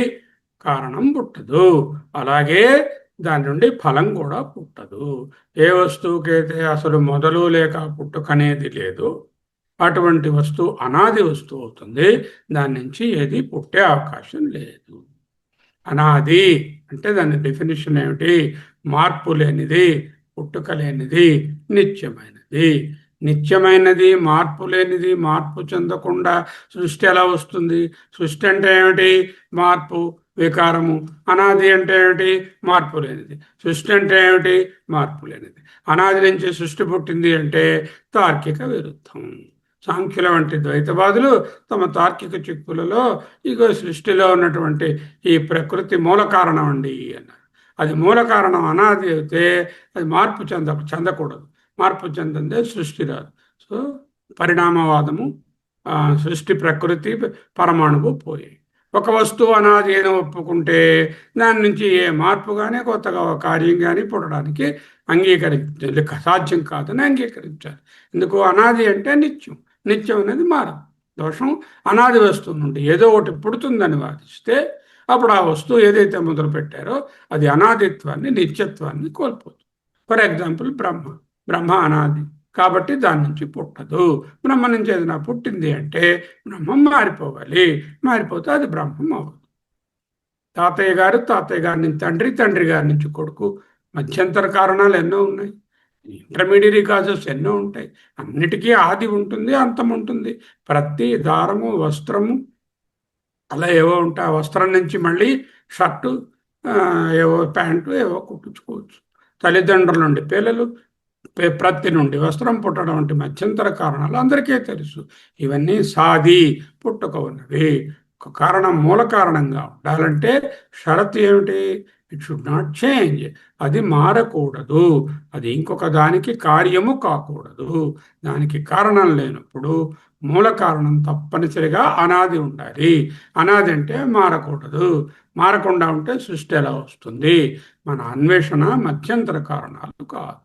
కారణం పుట్టదు, అలాగే దాని నుండి ఫలం కూడా పుట్టదు. ఏ వస్తువుకైతే అసలు మొదలు లేక పుట్టుకనేది లేదు, అటువంటి వస్తువు అనాది వస్తువు అవుతుంది. దాని నుంచి ఏది పుట్టే అవకాశం లేదు. అనాది అంటే దాని డెఫినేషన్ ఏమిటి? మార్పు లేనిది, పుట్టుక లేనిది, నిత్యమైనది. నిత్యమైనది, మార్పు లేనిది, మార్పు చెందకుండా సృష్టి ఎలా వస్తుంది? సృష్టి అంటే ఏమిటి? మార్పు, వికారము. అనాది అంటే ఏమిటి? మార్పు లేనిది. సృష్టి అంటే ఏమిటి? మార్పు లేనిది. అనాది నుంచి సృష్టి పుట్టింది అంటే తార్కిక విరుద్ధం. సాంఖ్యుల వంటి ద్వైతవాదులు తమ తార్కిక చిక్కులలో ఇగో సృష్టిలో ఉన్నటువంటి ఈ ప్రకృతి మూల కారణం అండి అన్నారు. అది మూల కారణం అనాది అయితే అది మార్పు చెందకూడదు. మార్పు చెందందే సృష్టి రాదు. సో పరిణామవాదము, సృష్టి, ప్రకృతి, పరమాణువు పోయాయి. ఒక వస్తువు అనాది అని ఒప్పుకుంటే దాని నుంచి ఏ మార్పు కానీ కొత్తగా కార్యం కానీ పుట్టడానికి సాధ్యం కాదని అంగీకరించాలి. ఎందుకు? అనాది అంటే నిత్యం, నిత్యం అనేది మారదు. దోషం అనాది వస్తువు నుండి ఏదో ఒకటి పుడుతుందని వాదిస్తే అప్పుడు ఆ వస్తువు ఏదైతే మొదలు పెట్టారో అది అనాదిత్వాన్ని, నిత్యత్వాన్ని కోల్పోతుంది. ఫర్ ఎగ్జాంపుల్ బ్రహ్మ అనాది కాబట్టి దాని నుంచి పుట్టదు. బ్రహ్మ నుంచి ఏదైనా పుట్టింది అంటే బ్రహ్మం మారిపోవాలి, మారిపోతే అది బ్రహ్మం అవ్వదు. తాతయ్య గారి నుంచి తండ్రి, తండ్రి గారి నుంచి కొడుకు, మధ్యంతర కారణాలు ఎన్నో ఉన్నాయి, ఇంటర్మీడియరీ కాజెస్ ఎన్నో ఉంటాయి. అన్నిటికీ ఆది ఉంటుంది, అంతం ఉంటుంది. ప్రతి దారము, వస్త్రము అలా ఏవో ఉంటాయి. ఆ వస్త్రం నుంచి మళ్ళీ షర్టు, ఏవో ప్యాంటు ఏవో కుట్టించుకోవచ్చు. తల్లిదండ్రుల నుండి పిల్లలు, ప్రతి నుండి వస్త్రం పుట్టడం వంటి మధ్యంతర కారణాలు అందరికీ తెలుసు. ఇవన్నీ సాది, పుట్టుక ఉన్నవి. ఒక కారణం మూల కారణంగా ఉండాలంటే షరత్ ఏమిటి? It should not change. అది మారకూడదు, అది ఇంకొక దానికి కార్యము కాకూడదు. దానికి కారణం లేనప్పుడు మూల కారణం తప్పనిసరిగా అనాది ఉండాలి. అనాది అంటే మారకూడదు. మారకుండా ఉంటే సృష్టి ఎలా వస్తుంది? మన అన్వేషణ మధ్యంతర కారణాలు కాదు.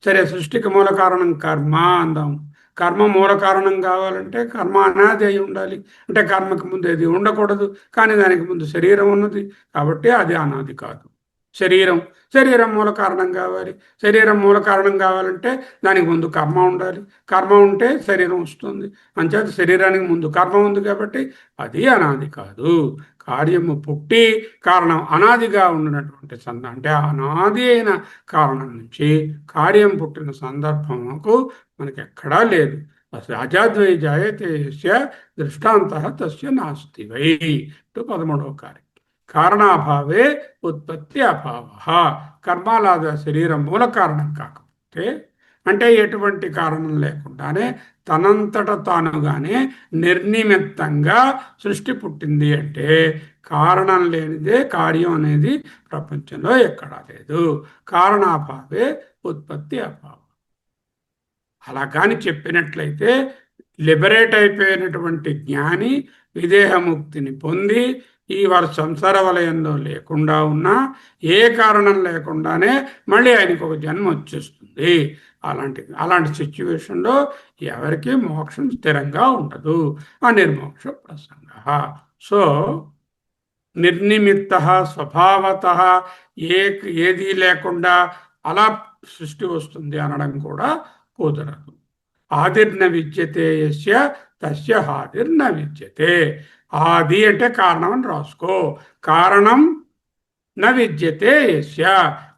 సరే, సృష్టికి మూల కారణం కర్మ అందాం. కర్మ మూల కారణం కావాలంటే కర్మ అనాది అయి ఉండాలి. అంటే కర్మకి ముందు ఏది ఉండకూడదు, కానీ దానికి ముందు శరీరం ఉన్నది కాబట్టి అది అనాది కాదు. శరీరం. శరీరం మూల కారణం కావాలి. శరీరం మూల కారణం కావాలంటే దానికి ముందు కర్మ ఉండాలి. కర్మ ఉంటే శరీరం వస్తుంది. అంచేత శరీరానికి ముందు కర్మ ఉంది కాబట్టి అది అనాది కాదు. కార్యము పుట్టి కారణం అనాదిగా ఉన్నటువంటి అంటే అనాది అయిన కారణం నుంచి కార్యం పుట్టిన సందర్భముకు మనకి ఎక్కడా లేదు. అజాద్వై జాయతే యస్య దృష్టాంత తస్య నాస్తి వై. 13వ కార్యం. కారణాభావే ఉత్పత్తి అభావ. కర్మాలాద శరీరం మూల కారణం కాకపోతే, అంటే ఎటువంటి కారణం లేకుండానే తనంతట తానుగానే నిర్నిమిత్తంగా సృష్టి పుట్టింది అంటే కారణం లేనిదే కార్యం అనేది ప్రపంచంలో ఎక్కడా లేదు. కారణాభావే ఉత్పత్తి అభావం. అలా కానీ చెప్పినట్లయితే లిబరేట్ అయిపోయినటువంటి జ్ఞాని విదేహముక్తిని పొంది ఈ వారి సంసార వలయంలో లేకుండా ఉన్నా ఏ కారణం లేకుండానే మళ్ళీ ఆయనకు ఒక జన్మ వచ్చేస్తుంది. అలాంటి సిచ్యువేషన్లో ఎవరికి మోక్షం స్థిరంగా ఉండదు. అనిర్మోక్ష ప్రసంగ. సో నిర్నిమిత్త స్వభావత ఏది లేకుండా అలా సృష్టి వస్తుంది అనడం కూడా కుదరదు. ఆదిర్న విద్యతే యస్య తస్య హాదిర్న విద్యతే. ఆది అంటే కారణం అని రాసుకో. కారణం న విద్యతే యస్య,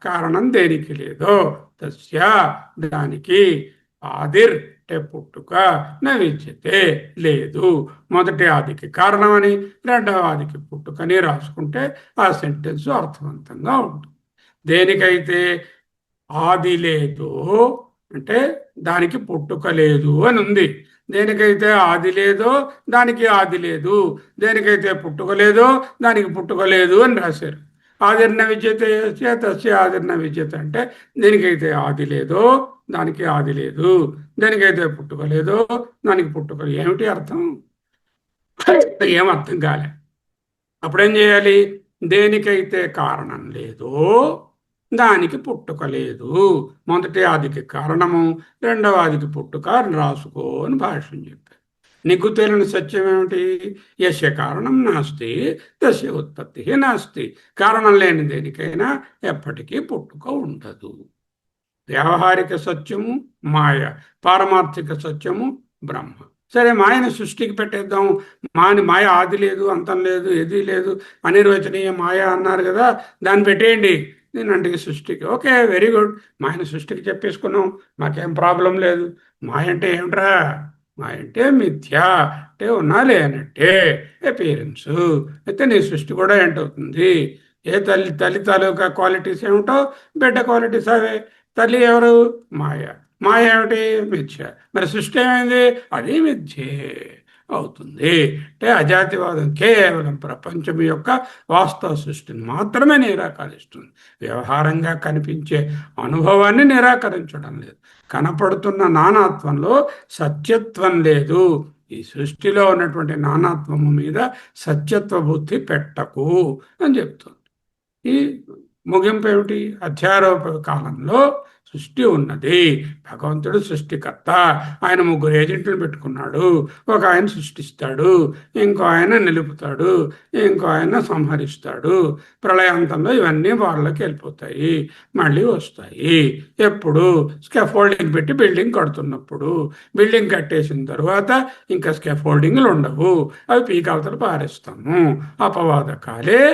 కారణం దేనికి లేదో, తస్య దానికి, ఆదిర్ అంటే పుట్టుక, న విద్యతే లేదు. మొదటి ఆదికి కారణం అని, రెండవ ఆదికి పుట్టుకని రాసుకుంటే ఆ సెంటెన్స్ అర్థవంతంగా ఉంటుంది. దేనికైతే ఆది లేదు అంటే దానికి పుట్టుక లేదు అని ఉంది. దేనికైతే ఆది లేదో దానికి ఆది లేదు, దేనికైతే పుట్టుక లేదో దానికి పుట్టుక లేదు అని రాశారు. ఆదిర్న విద్యతే తస్య ఆదిర్న విద్యత అంటే దేనికైతే ఆది లేదో దానికి ఆది లేదు, దేనికైతే పుట్టుక లేదో దానికి పుట్టుక. ఏమిటి అర్థం? ఏం అర్థం కాలే. అప్పుడేం చేయాలి? దేనికైతే కారణం లేదో దానికి పుట్టుక లేదు. మొదటి ఆదికి కారణము, రెండవ ఆదికి పుట్టుక రాసుకో అని భాష్యం చెప్పారు. నీకు తెలియని సత్యం ఏమిటి? యస్య కారణం నాస్తి తస్య ఉత్పత్తి నాస్తి. కారణం లేని దేనికైనా ఎప్పటికీ పుట్టుక ఉండదు. వ్యావహారిక సత్యము మాయ, పారమార్థిక సత్యము బ్రహ్మ. సరే, మాయను సృష్టికి పెట్టేద్దాం. మాయ ఆది లేదు, అంతం లేదు, ఏదీ లేదు, అనిర్వచనీయ మాయ అన్నారు కదా, దాన్ని పెట్టేయండి. నేనంటే సృష్టికి ఓకే, వెరీ గుడ్. మాయను సృష్టికి చెప్పేసుకున్నాం, మాకేం ప్రాబ్లం లేదు. మాయ అంటే ఏమిట్రా? మాయ అంటే మిథ్యా, అంటే ఉన్నాలే అన్నట్టే అపియరెన్స్. అయితే నీ సృష్టి కూడా ఏంటవుతుంది? ఏ తల్లి తాలూకా క్వాలిటీస్ ఏమిటో బిడ్డ క్వాలిటీస్ అవే. తల్లి ఎవరు? మాయ. మాయ ఏమిటి? మిథ్య. మరి సృష్టి ఏమైంది? అది మిథ్యే అవుతుంది. అంటే అజాతివాదం కేవలం ప్రపంచం యొక్క వాస్తవ సృష్టిని మాత్రమే నిరాకరిస్తుంది. వ్యవహారంగా కనిపించే అనుభవాన్ని నిరాకరించడం లేదు. కనపడుతున్న నానాత్వంలో సత్యత్వం లేదు. ఈ సృష్టిలో ఉన్నటువంటి నానాత్వము మీద సత్యత్వ బుద్ధి పెట్టకు అని చెప్తుంది. ఈ ముగింపు ఏమిటి? అధ్యారోప కాలంలో సృష్టి ఉన్నది. భగవంతుడు సృష్టికర్త. ఆయన 3 ఏజెంట్లను పెట్టుకున్నాడు. ఒక ఆయన సృష్టిస్తాడు, ఇంకో ఆయన నిలుపుతాడు, ఇంకో ఆయన సంహరిస్తాడు. ప్రళయాంతంలో ఇవన్నీ వాళ్ళకి వెళ్ళిపోతాయి, మళ్ళీ వస్తాయి. ఎప్పుడు? స్కాఫోల్డింగ్ పెట్టి బిల్డింగ్ కడుతున్నప్పుడు. బిల్డింగ్ కట్టేసిన తర్వాత ఇంకా స్కాఫోల్డింగ్లు ఉండవు, అవి పీకావతలు పారేస్తాము. అపవాదకాలే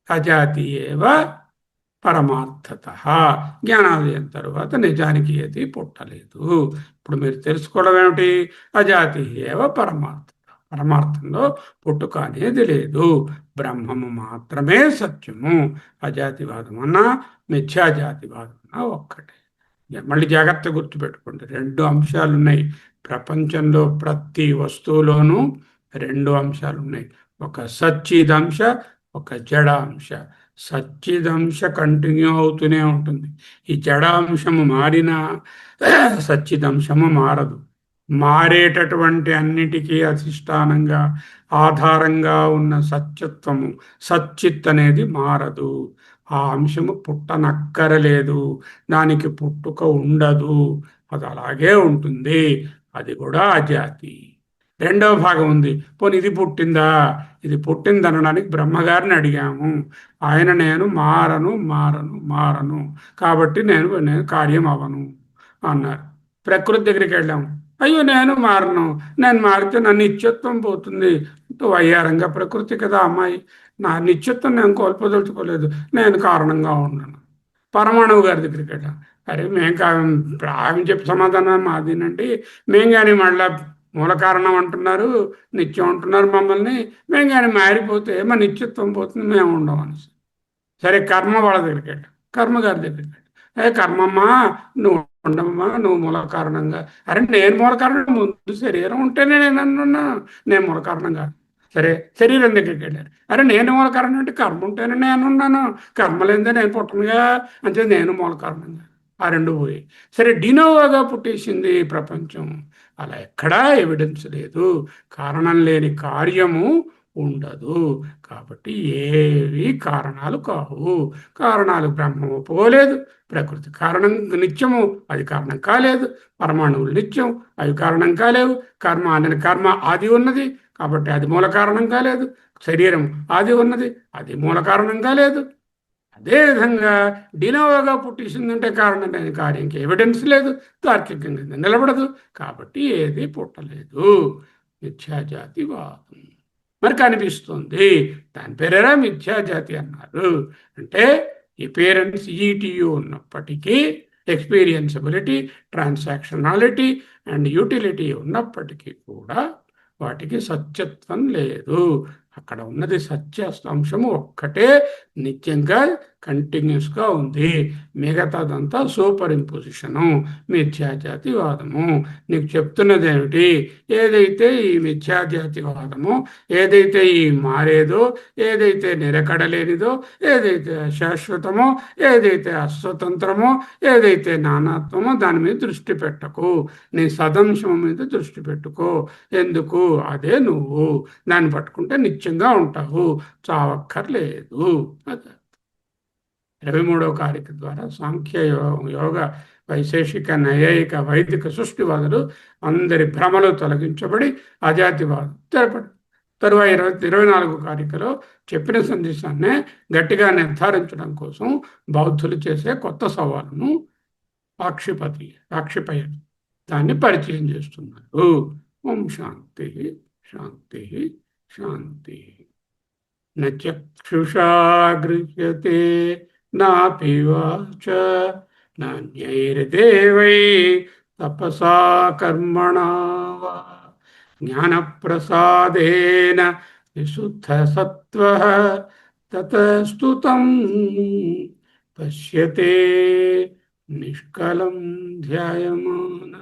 అజాతీయేవ పరమార్థత. జ్ఞానాదయం తరువాత నిజానికి ఏది పుట్టలేదు. ఇప్పుడు మీరు తెలుసుకోవడం ఏమిటి? అజాతి ఏవ పరమార్థత. పరమార్థంలో పుట్టుక అనేది లేదు. బ్రహ్మము మాత్రమే సత్యము. అజాతివాదం అన్నా మిథ్యాజాతివాదం అన్నా ఒక్కటే. మళ్ళీ జాగ్రత్త గుర్తుపెట్టుకోండి, 2 అంశాలు ఉన్నాయి ప్రపంచంలో. ప్రతి వస్తువులోనూ 2 అంశాలు ఉన్నాయి. ఒక సచ్చిదంశ, ఒక జడాంశ. సచ్చిదంశ కంటిన్యూ అవుతూనే ఉంటుంది. ఈ జడాంశము మారినా సచ్చిదంశము మారదు. మారేటటువంటి అన్నిటికీ అధిష్టానంగా ఆధారంగా ఉన్న సత్యత్వము, సచ్చిత్ అనేది మారదు. ఆ అంశము పుట్టనక్కరలేదు, దానికి పుట్టుక ఉండదు, అది అలాగే ఉంటుంది. అది కూడా అజాతి. రెండవ భాగం ఉంది. పోనీ ఇది పుట్టిందా? ఇది పుట్టిందనడానికి బ్రహ్మగారిని అడిగాము. ఆయన నేను మారను మారను మారను కాబట్టి నేను కార్యం అవను అన్నారు. ప్రకృతి దగ్గరికి వెళ్ళాము. అయ్యో నేను మారను, నేను మారితే నా నిత్యత్వం పోతుంది. వయ్యారంగా ప్రకృతి కదా అమ్మాయి, నా నిత్యత్వం నేను కోల్పోదలుచుకోలేదు, నేను కారణంగా ఉన్నాను. పరమాణువు గారి దగ్గరికి వెళ్ళాం. అరే మేం కా ఆమె చెప్పి సమాధానం మాదేనండి, మేం కానీ మళ్ళా మూల కారణం అంటున్నారు, నిత్యం అంటున్నారు మమ్మల్ని, మేము కానీ మారిపోతే మా నిత్యత్వం పోతుంది, మేము ఉండం అనేసి. సరే కర్మ వాళ్ళ దగ్గరికి వెళ్ళాం, కర్మగారి దగ్గరికి వెళ్ళాం. అదే కర్మమ్మా, నువ్వు ఉండమ్మా, నువ్వు మూల కారణంగా. అరే నేను మూల కారణం, ముందు శరీరం ఉంటేనే నేను అన్నా, నేను మూల కారణం కాదు. సరే శరీరం దగ్గరికి వెళ్ళారు. అరే నేను మూల కారణం అంటే కర్మ ఉంటేనే నేను ఉన్నాను, కర్మ లేదే నేను పుట్టనుగా, అంటే నేను మూల కారణంగా. ఆ రెండు పోయి. సరే డినోవాగా పుట్టేసింది ప్రపంచం. అలా ఎక్కడా ఎవిడెన్స్ లేదు. కారణం లేని కార్యము ఉండదు. కాబట్టి ఏవి కారణాలు కావు. కారణాలు బ్రహ్మము పోలేదు, ప్రకృతి కారణం నిత్యము, అది కారణం కాలేదు. పరమాణువులు నిత్యం, అవి కారణం కాలేవు. కర్మ అనే కర్మ ఆది ఉన్నది కాబట్టి అది మూల కారణం కాలేదు. శరీరం ఆది ఉన్నది, అది మూల కారణం కాలేదు. అదేవిధంగా డినోవాగా పుట్టేసిందంటే కారణం లేని కార్యంకి ఎవిడెన్స్ లేదు, తార్కికంగా నిలబడదు. కాబట్టి ఏది పుట్టలేదు. మిథ్యాజాతివాదం మరి కనిపిస్తుంది. దాని పేరేరా మిథ్యాజాతి అన్నారు. అంటే అపియరెన్స్ ఈటీయూ ఉన్నప్పటికీ, ఎక్స్పీరియన్సబిలిటీ, ట్రాన్సాక్షనాలిటీ అండ్ యూటిలిటీ ఉన్నప్పటికీ కూడా వాటికి సత్యత్వం లేదు. అక్కడ ఉన్నది సత్య అంశము ఒక్కటే నిత్యంగా కంటిన్యూస్గా ఉంది. మిగతాదంతా సూపర్ ఇంపోజిషను, మిథ్యాజాతివాదము. నీకు చెప్తున్నది ఏమిటి? ఏదైతే ఈ మిథ్యాజాతివాదమో, ఏదైతే ఈ మారేదో, ఏదైతే నిలకడలేనిదో, ఏదైతే శాశ్వతమో, ఏదైతే అస్వతంత్రమో, ఏదైతే నానాత్వమో దాని మీద దృష్టి పెట్టకు. నీ సదంశం మీద దృష్టి పెట్టుకో. ఎందుకు? అదే నువ్వు. దాన్ని పట్టుకుంటే నిత్యంగా ఉంటావు, చావక్కర్లేదు. అదే 23వ కారిక ద్వారా సాంఖ్య యోగ వైశేషిక నైయాయిక వైదిక సృష్టివాదులు అందరి భ్రమలు తొలగించబడి అజాతివాదం తెరపడి తరువాత 24 కారికలో చెప్పిన సందేశాన్నే గట్టిగా నిర్ధారించడం కోసం బౌద్ధులు చేసే కొత్త సవాలును ఆక్షిపయ దాన్ని పరిచయం చేస్తున్నారు. ఓం శాంతి శాంతి శాంతి. నక్షుషా గృహ్యతే నాపి వాచ నాన్యైర్దేవై తపసా కర్మణా వా జ్ఞానప్రసాదేన విశుద్ధ సత్వః తతస్తు తం పశ్యతే నిష్కలం ధ్యాయమాన.